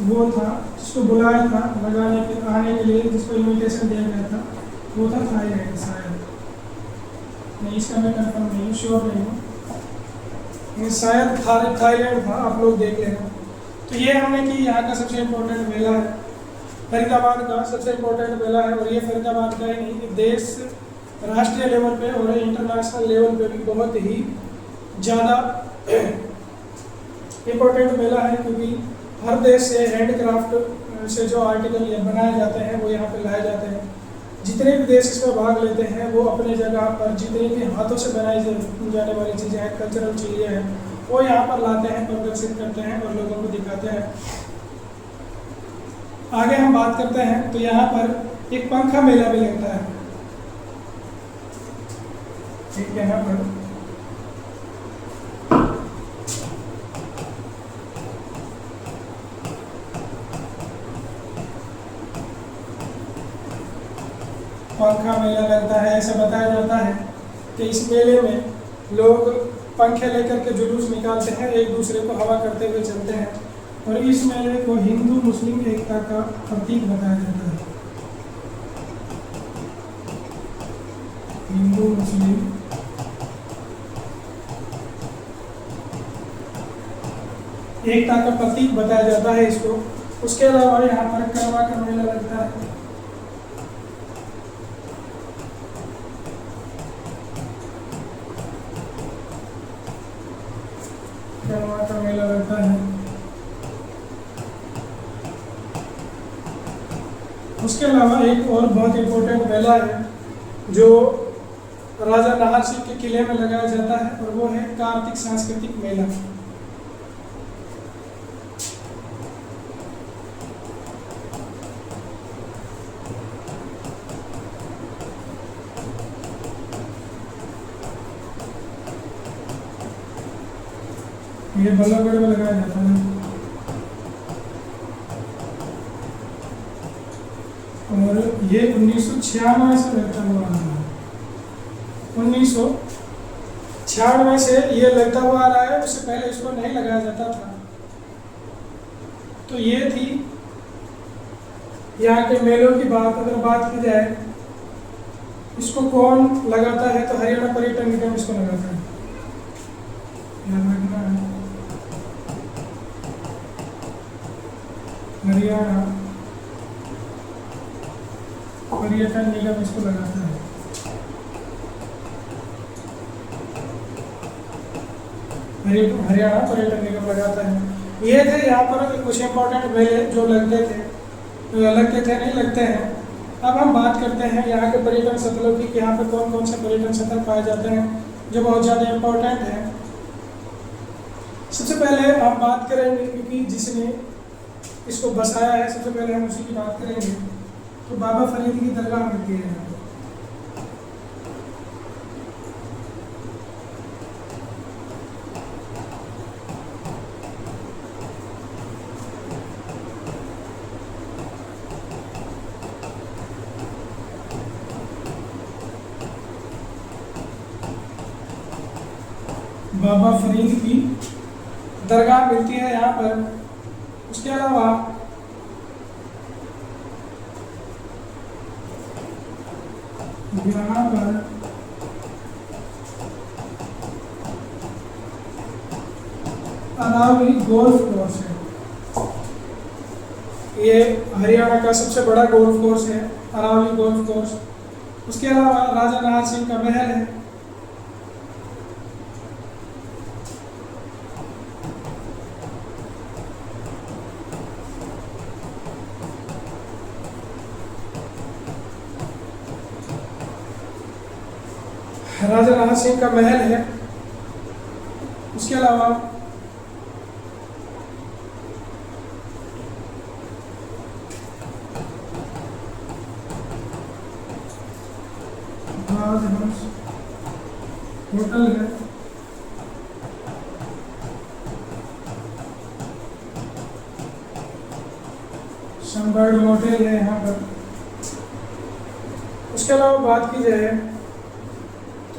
वो था, जिसको बुलाया था लगाने के आने के लिए, जिसको इन्विटेशन दिया गया था वो था थाईलैंड शायद, नहीं इसका मैं कंफर्म नहीं हूँ, श्योर नहीं हूँ, ये शायद थाईलैंड था, आप लोग देख लेना। तो ये हमने कि यहाँ का सबसे इम्पोर्टेंट मेला है, फरीदाबाद का सबसे इम्पोर्टेंट मेला है। और ये फरीदाबाद का ही नहीं, देश राष्ट्रीय लेवल पे और इंटरनेशनल लेवल पे भी बहुत ही ज़्यादा इम्पोर्टेंट मेला है, क्योंकि हर देश से हैंडक्राफ्ट से जो आर्टिकल बनाए जाते हैं वो यहाँ पे लाए जाते हैं। जितने भी देश इसमें भाग लेते हैं वो अपने जगह पर जितनी भी हाथों से बनाई जाने वाली चीज़ें हैं, कल्चरल चीज़ें हैं, वो यहाँ पर लाते हैं, प्रदर्शित करते हैं और लोगों को दिखाते हैं। आगे हम बात करते हैं तो यहाँ पर एक पंखा मेला भी लगता है, ठीक है। यहाँ पर पंखा मेला लगता है। ऐसा बताया जाता है कि इस मेले में लोग पंखे लेकर के जुलूस निकालते हैं, एक दूसरे को हवा करते हुए चलते हैं, और इस मेले को हिंदू मुस्लिम एकता का प्रतीक बताया जाता है। हिंदू मुस्लिम एकता का प्रतीक बताया जाता है इसको। उसके अलावा यहाँ पर करवा का मेला लगता है, करवा का मेला लगता है। उसके अलावा एक और बहुत इम्पोर्टेंट मेला है जो राजा नाहर सिंह के किले में लगाया जाता है, और वो है कार्तिक सांस्कृतिक मेला। ये बल्लभगढ़ में लगाया जाता है, और ये 1996 से लगता हुआ आ रहा है। 1996 से ये लगता हुआ आ रहा है, उससे पहले इसको नहीं लगाया जाता था। तो ये थी यहाँ के मेलों की बात। अगर बात की जाए इसको कौन लगाता है तो हरियाणा पर्यटन निगम इसको लगाता है, ध्यान रखना है। हरियाणा पर्यटन निगम इसको लगाता है। हरियाणा पर्यटन निगम लगाता है। ये थे यहाँ पर कुछ इंपॉर्टेंट मेले जो लगते थे नहीं लगते हैं। अब हम बात करते हैं यहाँ के पर्यटन स्थलों की, कि यहाँ पर कौन कौन से पर्यटन स्थल पाए जाते हैं जो बहुत ज़्यादा इम्पोर्टेंट है। सबसे पहले हम बात करेंगे, क्योंकि जिसने इसको बसाया है सबसे पहले हम उसी की बात करेंगे, तो बाबा फरीद की दरगाह मिलती है यहाँ पर। बाबा फरीद की दरगाह मिलती है यहाँ पर। उसके अलावा यहाँ पर अरावली गोल्फ कोर्स है। ये हरियाणा का सबसे बड़ा गोल्फ कोर्स है, अरावली गोल्फ कोर्स। उसके अलावा राजा नाहर सिंह का महल है। राजा नाहर सिंह का महल है। उसके अलावा राजहंस होटल है। सनबर्ड होटल है यहाँ पर। उसके अलावा बात की जाए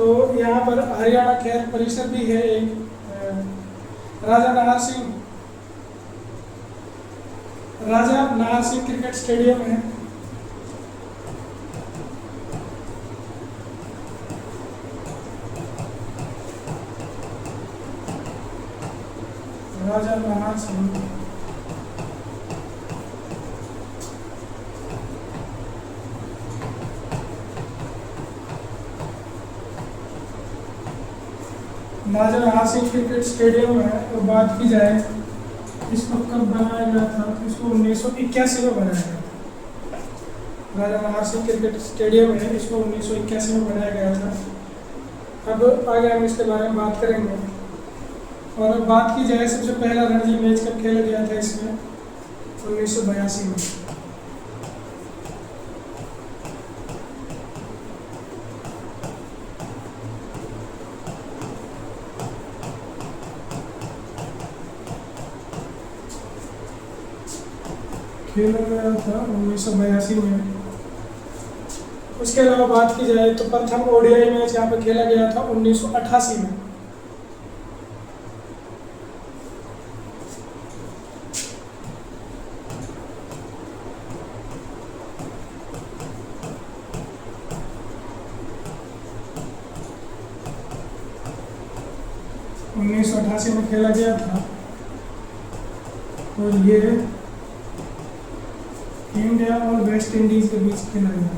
तो यहाँ पर हरियाणा खेल परिषद भी है एक, राजा नाहर सिंह क्रिकेट स्टेडियम है। राजा नाहर सिंह क्रिकेट स्टेडियम है। और बात की जाए इसको कब बनाया गया था, तो इसको 1981 में बनाया गया था। राजा नाहर सिंह क्रिकेट स्टेडियम है, इसको 1981 में बनाया गया था। अब आगे हम इसके बारे में बात करेंगे। और अब बात की जाए सबसे पहला रणजी मैच कब खेला गया था इसमें, 1982 में। खेला गया था 1982 में। उसके अलावा बात की जाए तो प्रथम ओडीआई मैच यहाँ पे खेला गया था 1988 में। में खेला गया था। और ये इंडिया और वेस्ट इंडीज के बीच खेला गया।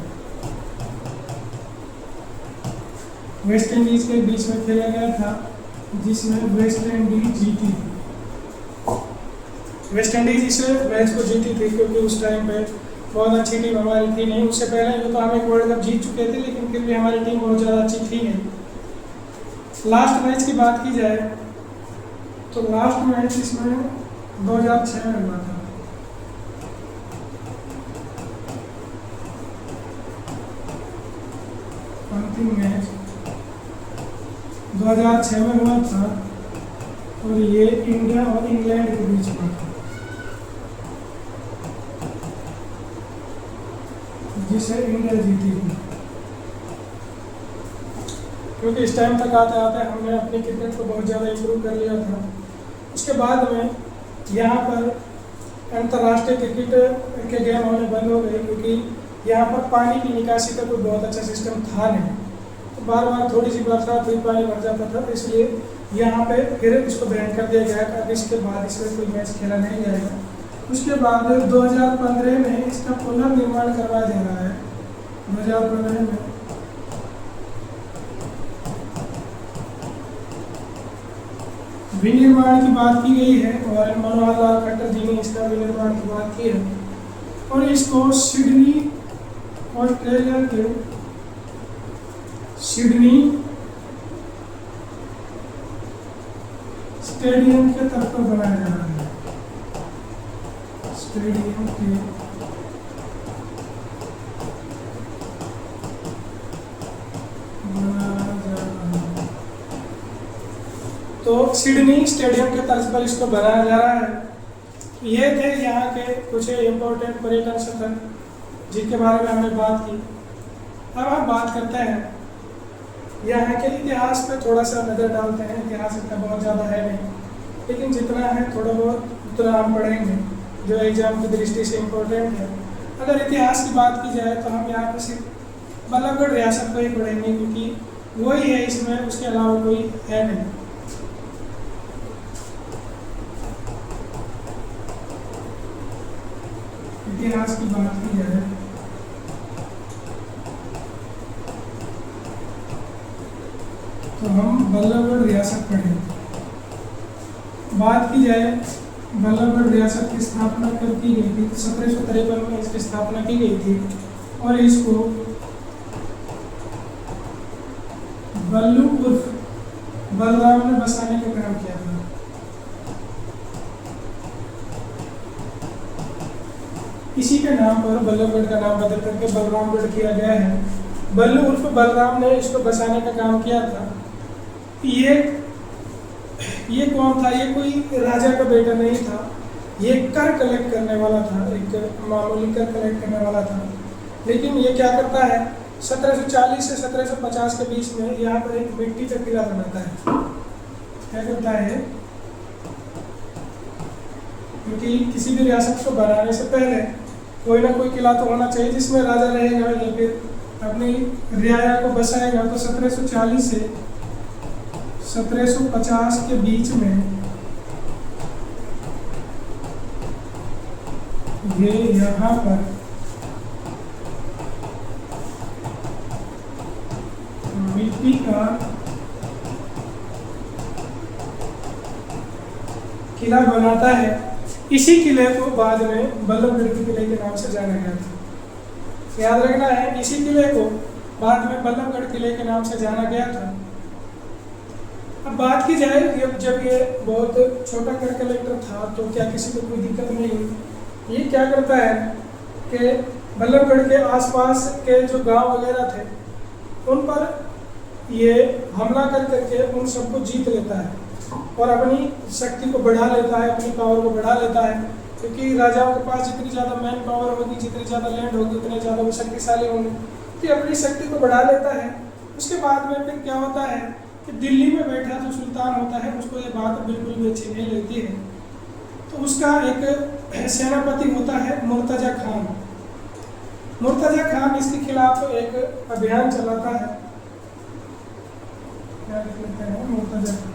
वेस्ट इंडीज के बीच में खेला गया था, जिसमें वेस्ट इंडीज जीती थी। वेस्ट इंडीज इस मैच को जीती थी क्योंकि उस टाइम पे बहुत अच्छी टीम हमारी थी नहीं। उससे पहले तो हम एक वर्ल्ड कप जीत चुके थे, लेकिन फिर भी हमारी टीम बहुत ज़्यादा अच्छी थी नहीं। लास्ट मैच की बात की जाए तो लास्ट मैच इसमें 2006 में हुआ था। अंतिम मैच 2006 में हुआ था और ये इंडिया और इंग्लैंड के बीच हुआ था, जिसे इंडिया जीती थी। क्योंकि इस टाइम तक आते आते हमने अपनी क्रिकेट को बहुत ज़्यादा इम्प्रूव कर लिया था। उसके बाद में यहाँ पर अंतर्राष्ट्रीय क्रिकेट के गेम होने बंद हो गए, क्योंकि यहाँ पर पानी की निकासी का कोई बहुत अच्छा सिस्टम था नहीं। तो बार बार थोड़ी सी बरसात हुई पानी भर जाता था, तो इसलिए यहाँ पे फिर इसको बैन कर दिया गया। अब इसके बाद इसमें कोई मैच खेला नहीं जाएगा। उसके बाद 2015 में इसका पुनर्निर्माण करवाया जा रहा है। 2015 में विनिर्माण की बात की गई है और मनोहर लाल खट्टर जी ने इसका विनिर्माण की बात की है। और इसको सिडनी ऑस्ट्रेलिया के सिडनी स्टेडियम के तर्ज पर बनाया जा रहा है। स्टेडियम के तो सिडनी स्टेडियम के तर्ज पर इसको बनाया जा रहा है। ये थे यहाँ के कुछ इम्पोर्टेंट पर्यटन स्थल जिनके बारे में हमने बात की। अब हम बात करते हैं यहाँ के इतिहास पे, थोड़ा सा नज़र डालते हैं। इतिहास इतना बहुत ज़्यादा है नहीं, लेकिन जितना है थोड़ा बहुत उतना हम पढ़ेंगे जो एग्जाम की दृष्टि से इम्पोर्टेंट है। अगर इतिहास की बात की जाए तो हम यहाँ पर सिर्फ बल्लभगढ़ रियासत को ही पढ़ेंगे, क्योंकि वही है इसमें, उसके अलावा कोई है नहीं। इतिहास की बात की जाए तो हम बल्लभगढ़ रियासत पढ़ेंगे। बात की जाए बल्लभगढ़ रियासत की स्थापना कब की गई थी, 1753 में इसकी स्थापना की गई थी। और इसको बल्लू उर्फ बलराम ने बसाने का काम किया था। इसी के नाम पर बल्लभगढ़ का नाम बदल करके बलरामगढ़ किया गया है। बल्लू उर्फ बलराम ने इसको बसाने का काम किया था। ये कौन था? ये कोई राजा का बेटा नहीं था। ये कर कलेक्ट करने वाला था, एक मामूली कर कलेक्ट करने वाला था। लेकिन ये क्या करता है, 1740 से 1750 के बीच में यहाँ पर एक मिट्टी का किला बनाता है। क्या करता है, क्योंकि किसी भी रियासत को बनाने से पहले कोई ना कोई किला तो होना चाहिए जिसमें राजा रहेगा या फिर अपनी रियाया को बसाएगा। तो 1740 से 1750 के बीच में ये यहाँ पर मिट्टी का किला बनाता है। इसी किले को बाद में बल्लभगढ़ के किले के नाम से जाना गया था। याद रखना है, इसी किले को बाद में बल्लभगढ़ किले के नाम से जाना गया था। अब बात की जाए, जब ये बहुत छोटा कर कलेक्टर था तो क्या किसी को कोई दिक्कत नहीं हुई। ये क्या करता है कि बल्लभगढ़ के आसपास के जो गांव वगैरह थे उन पर ये हमला कर करके उन सबको जीत लेता है और अपनी शक्ति को बढ़ा लेता है, अपनी पावर को बढ़ा लेता है। क्योंकि राजाओं के पास जितनी ज़्यादा मैन पावर होगी, जितनी ज़्यादा लैंड होगी, उतने ज़्यादा वो शक्तिशाली होंगे। तो ये अपनी शक्ति को बढ़ा लेता है। उसके बाद में फिर क्या होता है कि दिल्ली में बैठा जो सुल्तान होता है उसको ये बात बिल्कुल भी अच्छी नहीं लगती है। तो उसका एक सेनापति होता है मुर्तजा खान। मुर्तजा खान इसके खिलाफ एक अभियान चलाता है। क्या कहते हैं, मुर्तजा खान।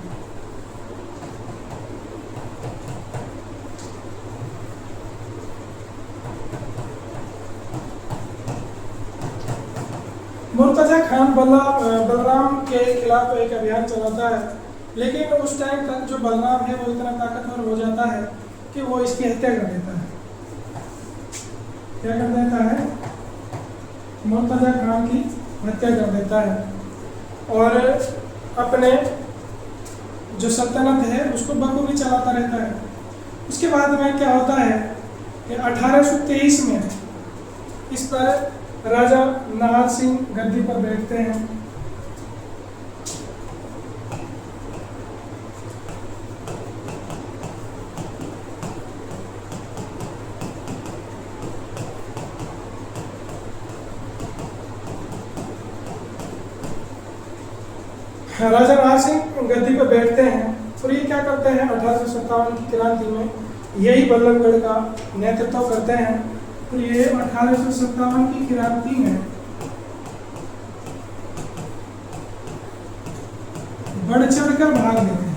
मुर्तजा खान बलराम के खिलाफ एक अभियान चलाता है, लेकिन उस टाइम तक जो बलराम है वो इतना ताकतवर हो जाता है कि वो इसकी हत्या कर देता है। क्या कर देता है, मुर्तजा खान की हत्या कर देता है और अपने जो सल्तनत है उसको बखूबी चलाता रहता है। उसके बाद में क्या होता है कि 1823 में इस पर राजा नाहर सिंह गद्दी पर बैठते हैं। राजा नाहर सिंह गद्दी पर बैठते हैं और ये क्या करते हैं, 1857 की क्रांति में यही बल्लभगढ़ का नेतृत्व करते हैं। तो ये 1857 की क्रांति में बढ़ चढ़कर भाग लेते हैं।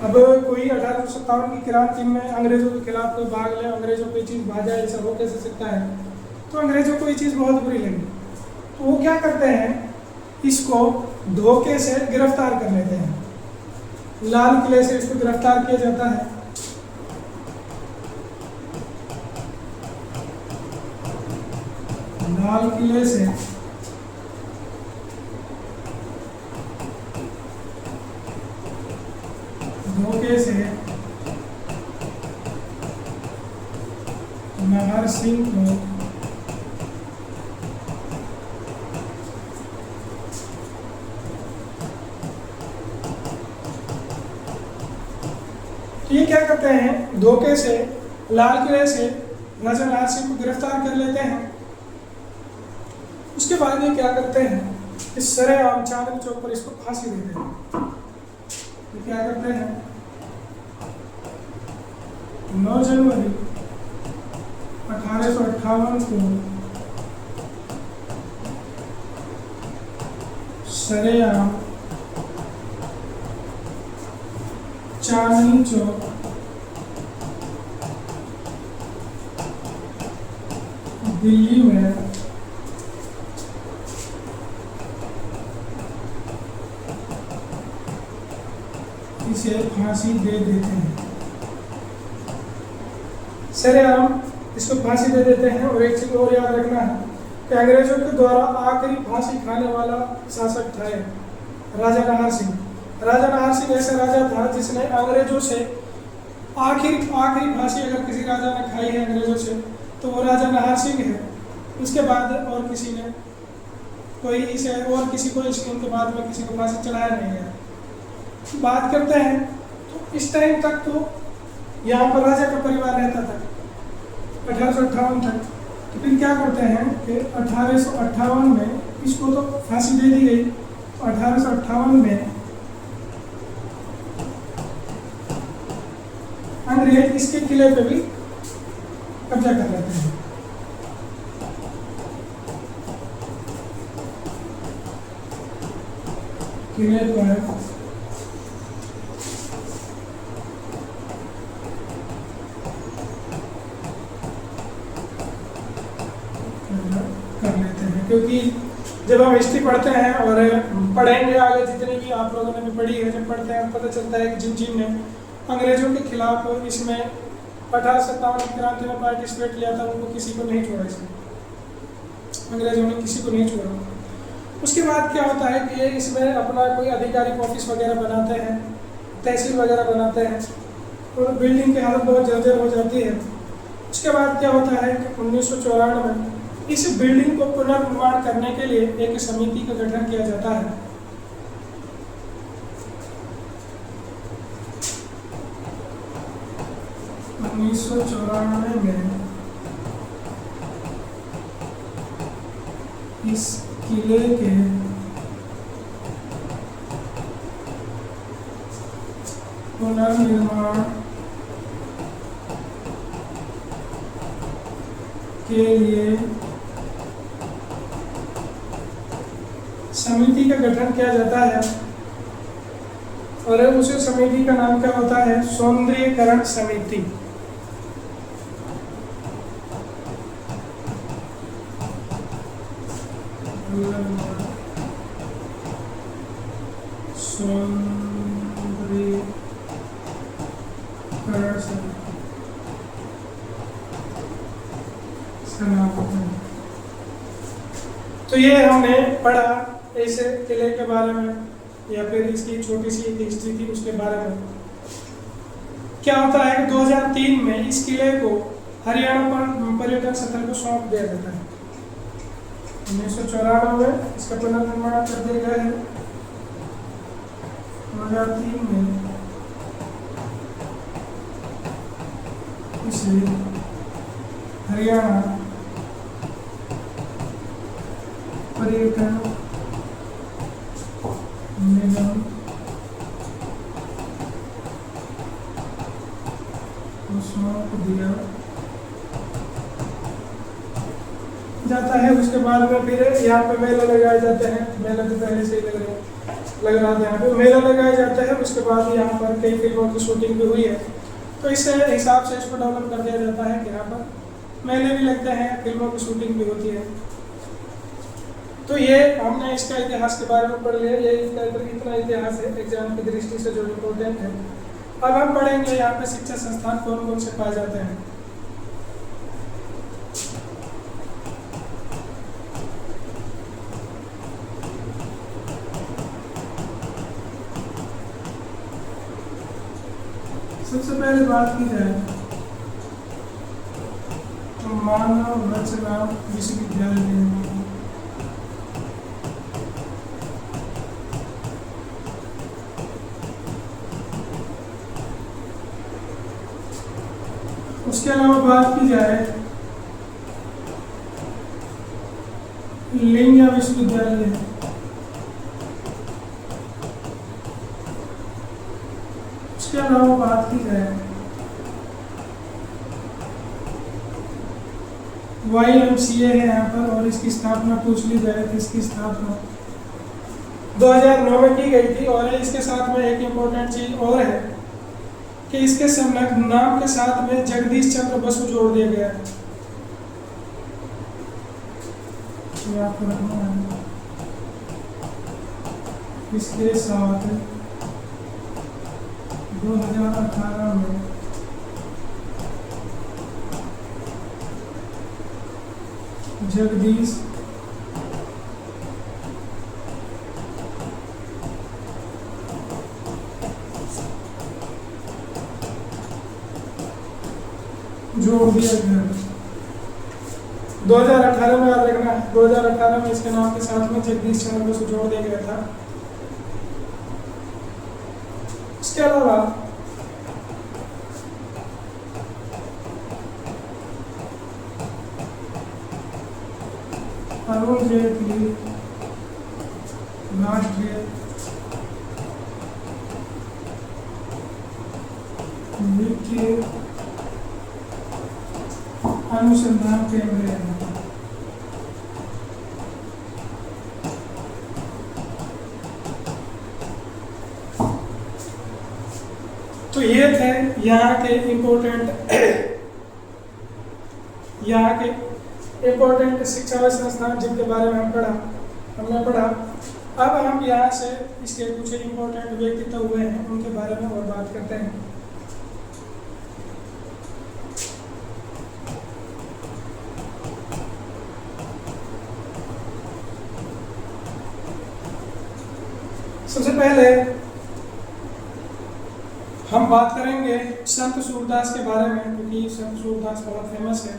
अब कोई 1857 की क्रांति में अंग्रेजों के खिलाफ कोई भाग ले, अंग्रेजों को चीज भागा, ऐसा हो कैसे सकता है। तो अंग्रेजों को ये चीज बहुत बुरी लगी, तो वो क्या करते हैं, इसको धोखे से गिरफ्तार कर लेते हैं। लाल किले से इसको गिरफ्तार किया जाता है। लाल किले से धोखे से नाहर सिंह को ये क्या करते हैं, धोखे से लाल किले से राजा नाहर सिंह को गिरफ्तार कर लेते हैं। उसके बाद ये क्या करते हैं, इस सरेआम चांदनी चौक पर इसको फांसी देते हैं। ये क्या करते हैं, 9 जनवरी 1858 को सरेआम चांदनी चौक दिल्ली में इसे फांसी दे देते हैं। सरेआम इसको फांसी दे देते हैं। और एक चीज और याद रखना है कि अंग्रेजों के द्वारा आखिरी फांसी खाने वाला शासक था राजा नाहर सिंह। राजा नाहर सिंह ऐसा राजा था जिसने अंग्रेजों से आखिरी फांसी अगर किसी राजा ने खाई है अंग्रेजों से तो वो राजा नाहर सिंह है। उसके बाद और किसी ने कोई इसे और किसी को इनके बाद में किसी को फांसी चढ़ाया नहीं है। बात करते हैं तो इस टाइम तक तो यहाँ पर राजा का परिवार रहता था। 1858 तक। तो फिर क्या करते हैं कि 1858 में इसको तो फांसी दे दी गई, तो 1858 में अंग्रेज इसके किले पे भी कब्जा कर लेते हैं। किले पर कर लेते हैं, क्योंकि जब हम हिस्ट्री पढ़ते हैं और पढ़ेंगे आगे जितनी भी आप लोगों ने भी पढ़ी है, जब पढ़ते हैं पता चलता है कि जिन ने अंग्रेजों के खिलाफ इसमें 1857 की क्रांति में पार्टिसिपेट किया था, उनको किसी को नहीं छोड़ा इसमें, अंग्रेजों ने किसी को नहीं छोड़ा। उसके बाद क्या होता है कि इसमें अपना कोई आधिकारिक ऑफिस वगैरह बनाते हैं, तहसील वगैरह बनाते हैं, और बिल्डिंग की हालत बहुत जर्जर हो जाती है। उसके बाद क्या होता है कि 1994 में इस बिल्डिंग को पुनर्निर्माण करने के लिए एक समिति का गठन किया जाता है। उन्नीस सौ 1994 में इस किले के पुनर्निर्माण के लिए समिति का गठन किया जाता है, और उस समिति का नाम क्या होता है? सौंदर्यीकरण समिति। तो ये हमने पढ़ा ऐसे किले के बारे में, या फिर इसकी छोटी सी हिस्ट्री थी उसके बारे में। क्या होता है कि 2003 में इस किले को हरियाणा पर पर्यटन स्थल को सौंप दिया जाता है। 1994 में इसका पुनर्निर्माण कर दिया गया है। 2003 में इसे हरियाणा पर्यटन निगम को सौंप दिया जाता है। उसके बाद में फिर यहाँ पे मेला लगाए जाते हैं। मेला तो पहले से ही लग रहा था, यहाँ पे मेला लगाया जाता है। उसके बाद यहाँ पर कई फिल्मों की शूटिंग भी हुई है, तो इस हिसाब से इसको डेवलप कर दिया जाता है कि यहाँ पर मेले भी लगते हैं, फिल्मों की शूटिंग भी होती है। तो ये हमने इसका इतिहास के बारे में पढ़ लिया। ये इतना इतिहास है एग्जाम की दृष्टि से जो इम्पोर्टेंट है। अब हम पढ़ेंगे यहाँ पे शिक्षा संस्थान कौन कौन से पाए जाते हैं। सबसे पहले बात की जाए तो मानव रचना विश्वविद्यालय, उसके अलावा बात की जाए लिंगिया विश्वविद्यालय, उसके अलावा बात की जाए YMCA है यहाँ पर, और इसकी स्थापना पूछ ली जाए तो इसकी स्थापना 2009 में की गई थी। और इसके साथ में एक इम्पोर्टेंट चीज और है कि इसके संलग्न नाम के साथ में जगदीश चंद्र बसु जोड़ दिया गया है। इसके साथ 2018 में जगदीश जोड़ दिया गया। 2018 में याद रखना, 2018 में इसके नाम के साथ में जगदीश चंद्र बसु जोड़ दिया गया था। इसके अलावा अरुण जेटली राष्ट्रीय वित्तीय अनुसंधान केंद्र है। तो ये थे यहाँ के इम्पोर्टेंट शिक्षा व संस्थान जिनके बारे में हमने पढ़ा। अब हम यहाँ से इसके कुछ इम्पोर्टेंट व्यक्तित्व हुए हैं उनके बारे में और बात करते हैं। सबसे पहले हम बात करेंगे संत सूरदास के बारे में, क्योंकि संत सूरदास बहुत फेमस है।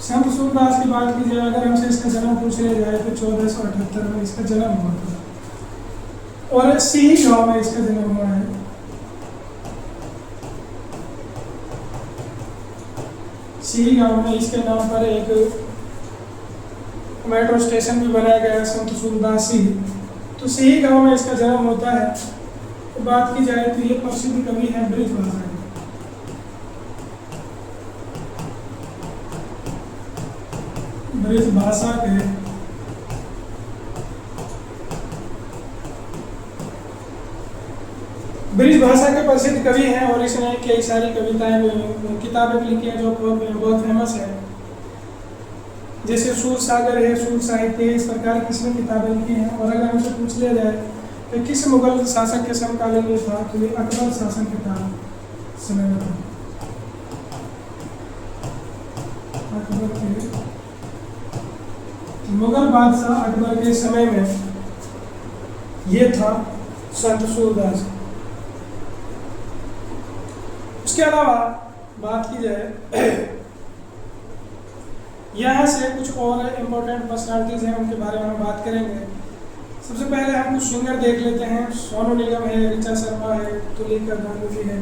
संत सूरदास की बात की जाए, अगर हमसे इसका जन्म पूछ लिया जाए तो 1478 में इसका जन्म हुआ था और सिही गांव में इसका जन्म हुआ है। सिही गांव में इसके नाम पर एक मेट्रो स्टेशन भी बनाया गया है, संत सूरदास सिही। तो सिही गांव में इसका जन्म होता है। तो बात की जाए तो ये प्रसिद्ध कवि है ब्रिजभाषा के। ब्रिजभाषा के प्रसिद्ध कवि हैं और इसने कई सारी किताबें लिखी हैं जो बहुत फेमस है। जैसे सूर सागर है, सूर साहित्य है, इस प्रकार की इसने किताबें लिखी हैं। और अगर हमसे पूछ लिया जाए कि किस मुगल शासक के समकालीन ये था, तो ये अकबर शासन के काल समय में था। अकबर के मुगल बादशाह अकबर के समय में ये था संत सूरदास। उसके अलावा बात की जाए यहाँ से कुछ और इम्पोर्टेंट पर्सनालिटीज हैं, उनके बारे में हम बात करेंगे। सबसे पहले हम कुछ सिंगर देख लेते हैं। सोनू निगम है, ऋचा शर्मा है, तुलिका गांगुली है।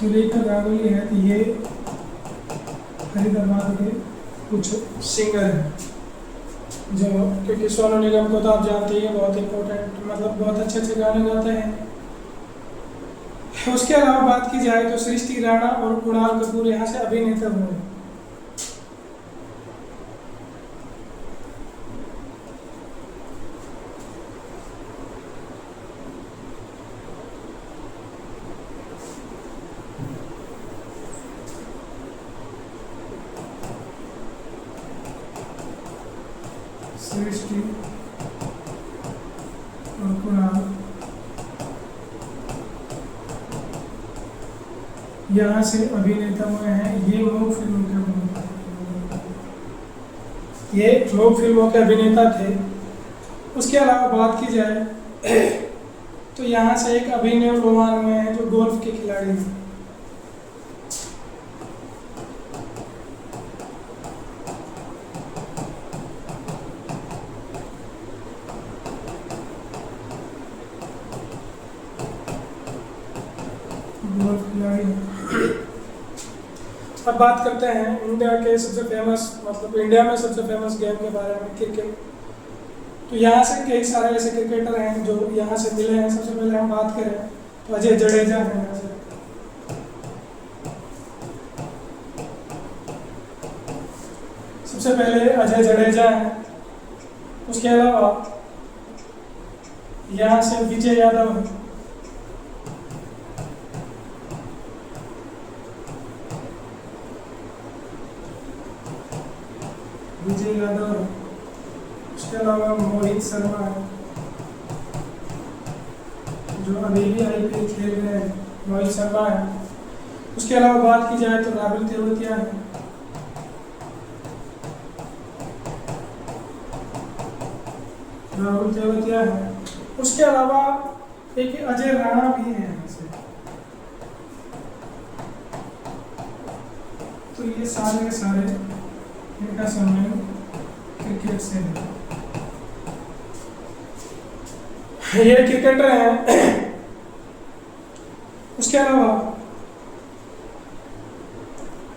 तुलिका गांगुली है, तो ये फरीदाबाद के कुछ सिंगर हैं जो, क्योंकि सोनू निगम को तो आप जानते हैं, बहुत इम्पोर्टेंट, मतलब बहुत अच्छे अच्छे गाने गाते हैं। उसके अलावा बात की जाए तो सृष्टि राणा और कुणाल कपूर यहाँ से अभिनेता हुए। सृष्टि और कुणाल यहाँ से अभिनेता हुए हैं। ये मूक फिल्मों के अभिनेता थे। उसके अलावा बात की जाए तो यहाँ से एक अभिनव रोमान हुए हैं जो गोल्फ के खिलाड़ी हैं। अब बात करते हैं इंडिया के सबसे फेमस, मतलब इंडिया में सबसे फेमस गेम के बारे में, क्रिकेट। तो यहाँ से कई सारे ऐसे क्रिकेटर हैं जो यहाँ से मिले हैं। सबसे पहले हम बात करें तो अजय जडेजा हैं यहाँ से। सबसे पहले अजय जडेजा हैं। उसके अलावा यहाँ से विजय यादव हैं। विजय यादव। उसके अलावा मोहित शर्मा है जो अभी भी IPL खेल रहे हैं, मोहित शर्मा है। उसके अलावा बात की जाए तो राबेल तेवतिया है, राहुल तेवतिया है। उसके अलावा एक अजय राणा भी है यहाँ से। तो ये सारे के सारे इनका संबंध क्रिकेट से है। ये क्रिकेटर हैं। उसके अलावा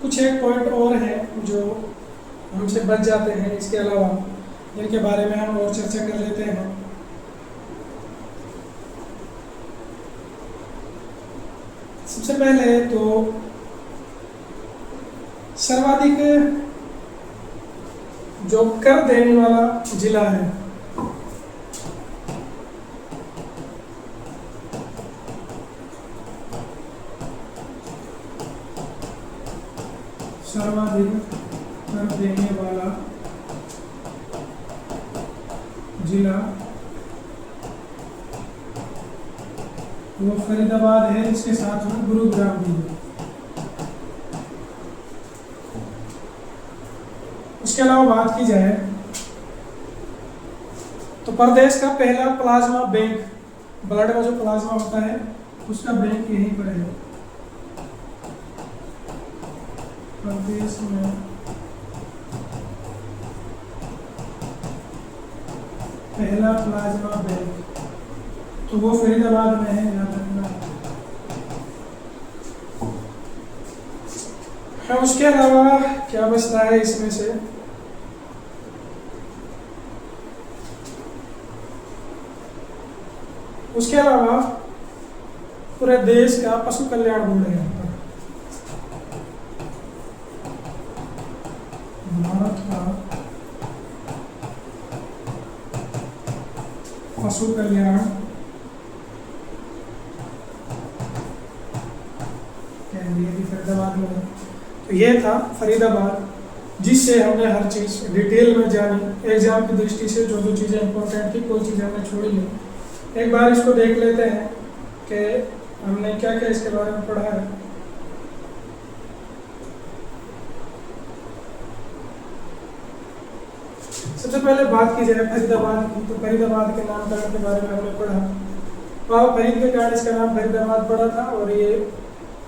कुछ एक पॉइंट और है जो हमसे बच जाते हैं, इसके अलावा जिनके बारे में हम और चर्चा कर लेते हैं। सबसे पहले तो सर्वाधिक जो कर देने वाला जिला है, सर्वाधिक कर देने वाला जिला वो फरीदाबाद है, इसके साथ में गुरुग्राम भी है। उसके अलावा बात की जाए तो प्रदेश का पहला प्लाज्मा बैंक, ब्लड में जो प्लाज्मा होता है उसका बैंक यहीं पर है। प्रदेश में पहला प्लाज्मा बैंक तो वो फरीदाबाद में है, याद रखना है। उसके अलावा क्या बचता है इसमें से, उसके अलावा पूरे देश का पशु कल्याण बोर्ड है यहाँ पर। भारत का पशु कल्याण केंद्रीय भी फरीदाबाद में है। तो ये था फरीदाबाद, जिससे हमने हर चीज़ डिटेल में जानी। एग्जाम की दृष्टि से जो जो चीज़ें इंपॉर्टेंट थी, कोई चीज़ हमने छोड़ी नहीं। एक बार इसको देख लेते हैं कि हमने क्या क्या इसके बारे में पढ़ा है। सबसे पहले बात की जाए फरीदाबाद की, तो फरीदाबाद के नामकरण के बारे में हमने पढ़ा। बाबा फरीद के कारण इसका नाम फरीदाबाद पड़ा था और ये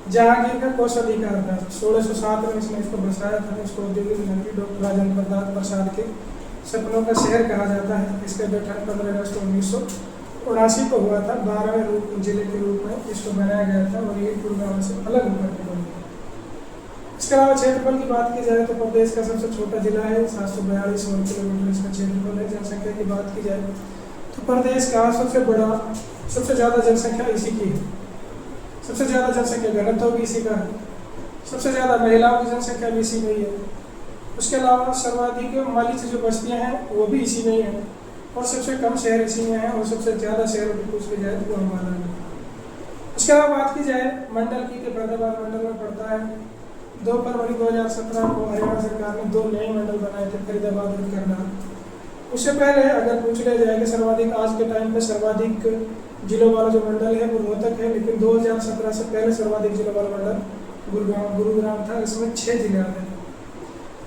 जहांगीर का कोषाधिकार था। 1607 में इसने इसको बसाया था। इसको औद्योगिक नगरी डॉक्टर राजेंद्र प्रसाद के सपनों का शहर कहा जाता है। इसका गठन 15 अगस्त 1979 को हुआ था। 12वें रूप जिले के रूप में इसको बनाया गया था और ये गुरुग्राम से अलग होकर के बना। इसके अलावा क्षेत्रफल की बात की जाए तो प्रदेश का सबसे छोटा जिला है, 742 वर्ग किलोमीटर इसका क्षेत्रफल है। जनसंख्या की बात की जाए तो प्रदेश का सबसे ज़्यादा जनसंख्या इसी की है। सबसे ज़्यादा जनसंख्या घनत्व भी इसी का है। सबसे ज़्यादा महिलाओं की जनसंख्या भी इसी में ही है। उसके अलावा सर्वाधिक मालिक जो बस्तियाँ हैं वो भी इसी में ही है और सबसे कम शहर इसी में है और सबसे ज़्यादा शहरों की पूछ की जाए तो वो हमारा है। उसके अलावा बात की जाए मंडल की, तो फरीदाबाद मंडल में पड़ता है। 2 फरवरी 2017 को हरियाणा सरकार ने 2 नए मंडल बनाए थे, फरीदाबाद और करनाल। उससे पहले अगर पूछ लिया जाए कि सर्वाधिक आज के टाइम पे सर्वाधिक जिलों वाला जो मंडल है वो रोहतक है, लेकिन 2017 से पहले सर्वाधिक जिलों वाला मंडल गुरुग्राम था। इसमें 6 जिले आते हैं।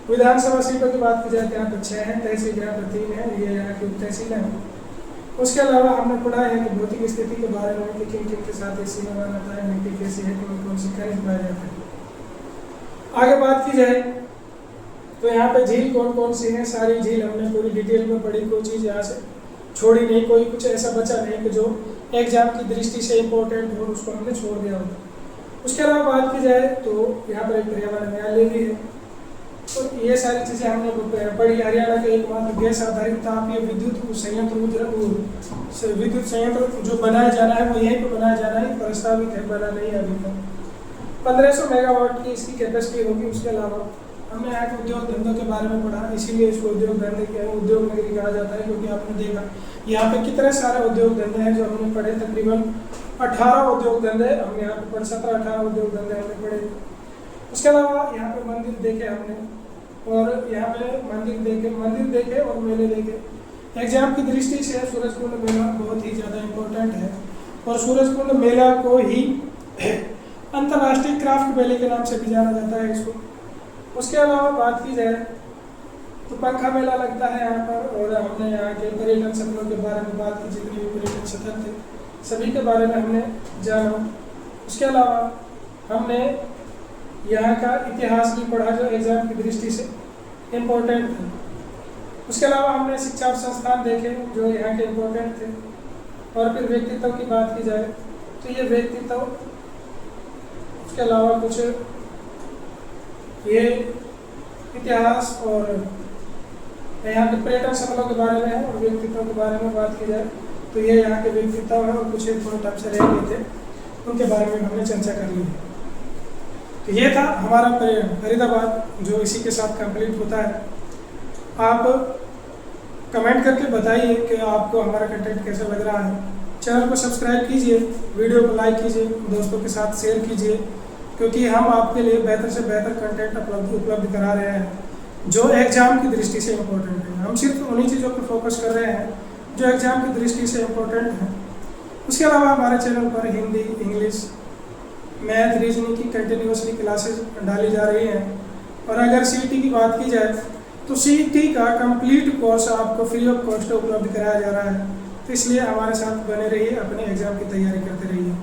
विधानसभा सीटों की बात की जाए तो यहाँ पर 6 हैं, तहसील यहाँ पर 3 है, ये यहाँ की उप तहसील है। उसके अलावा हमने पढ़ा है कि भौतिक स्थिति के बारे में कि किन किन के साथ ये सीमा बनाता है, मिट्टी कैसी है, कौन कौन सी खनिज पाए जाते हैं। आगे बात की जाए तो यहाँ पे झील कौन कौन सी हैं, सारी झील हमने पूरी डिटेल में पढ़ी। कोई चीज़ यहाँ से छोड़ी नहीं, कोई कुछ ऐसा बचा नहीं कि जो एग्जाम की दृष्टि से इम्पोर्टेंट हो उसको हमने छोड़ दिया होता। उसके अलावा बात की जाए तो यहाँ पर एक पर्यावरण न्यायालय भी है। तो ये सारी चीज़ें हमने पढ़ी। हरियाणा के एकमात्र गैस आधारित तापीय विद्युत संयंत्र जो बनाया जाना है वो यहीं पर बनाया जाना है, प्रस्तावित है, बना नहीं है अभी तक। 1500 मेगावाट की इसकी कैपेसिटी होगी। उसके अलावा हमने यहाँ के उद्योग धंधों के बारे में पढ़ा, इसीलिए इसको उद्योग नगरी कहा जाता है, क्योंकि आपने देखा यहाँ पे कितने सारे उद्योग धंधे हैं जो हमने पढ़े। तकरीबन 18 उद्योग धंधे हमने यहाँ पे पढ़े, 17-18 उद्योग धंधे हमने पढ़े। उसके अलावा यहाँ पे मंदिर देखे हमने, और यहाँ पे मंदिर देखे और मेले देखे। एग्जाम की दृष्टि से सूरजकुंड मेला बहुत ही ज़्यादा इम्पोर्टेंट है और सूरजकुंड मेला को ही अंतर्राष्ट्रीय क्राफ्ट वैली के नाम से भी जाना जाता है इसको। उसके अलावा बात की जाए तो पंखा मेला लगता है यहाँ पर, और हमने यहाँ के पर्यटन स्थलों के बारे में बात की, जितने भी पर्यटन स्थल थे सभी के बारे में हमने जाना। उसके अलावा हमने यहाँ का इतिहास भी पढ़ा जो एग्जाम की दृष्टि से इम्पोर्टेंट है। उसके अलावा हमने शिक्षा संस्थान देखे जो यहाँ के इम्पोर्टेंट थे। और फिर व्यक्तित्व की बात की जाए तो ये व्यक्तित्व, उसके अलावा कुछ ये इतिहास और यहाँ के पर्यटन स्थलों के बारे में है, और व्यक्तित्व के बारे में बात की जाए तो ये यहाँ के व्यक्तित्व है, और कुछ पॉइंट आपसे रह गए थे उनके बारे में हमने चर्चा कर ली। तो ये था हमारा फरीदाबाद जो इसी के साथ कंप्लीट होता है। आप कमेंट करके बताइए कि आपको हमारा कंटेंट कैसा लग रहा है। चैनल को सब्सक्राइब कीजिए, वीडियो को लाइक कीजिए, दोस्तों के साथ शेयर कीजिए, क्योंकि हम आपके लिए बेहतर से बेहतर कंटेंट उपलब्ध करा रहे हैं जो एग्ज़ाम की दृष्टि से इम्पोर्टेंट है। हम सिर्फ उन्हीं चीज़ों पर फोकस कर रहे हैं जो एग्ज़ाम की दृष्टि से इम्पोर्टेंट है। उसके अलावा हमारे चैनल पर हिंदी, इंग्लिश, मैथ, रीजनिंग की कंटिन्यूसली क्लासेस डाली जा रही हैं। और अगर सीईटी की बात की जाए तो सीईटी का कंप्लीट कोर्स आपको फ्री ऑफ कॉस्ट उपलब्ध कराया जा रहा है। तो इसलिए हमारे साथ बने रहिए, अपने एग्ज़ाम की तैयारी करते रहिए।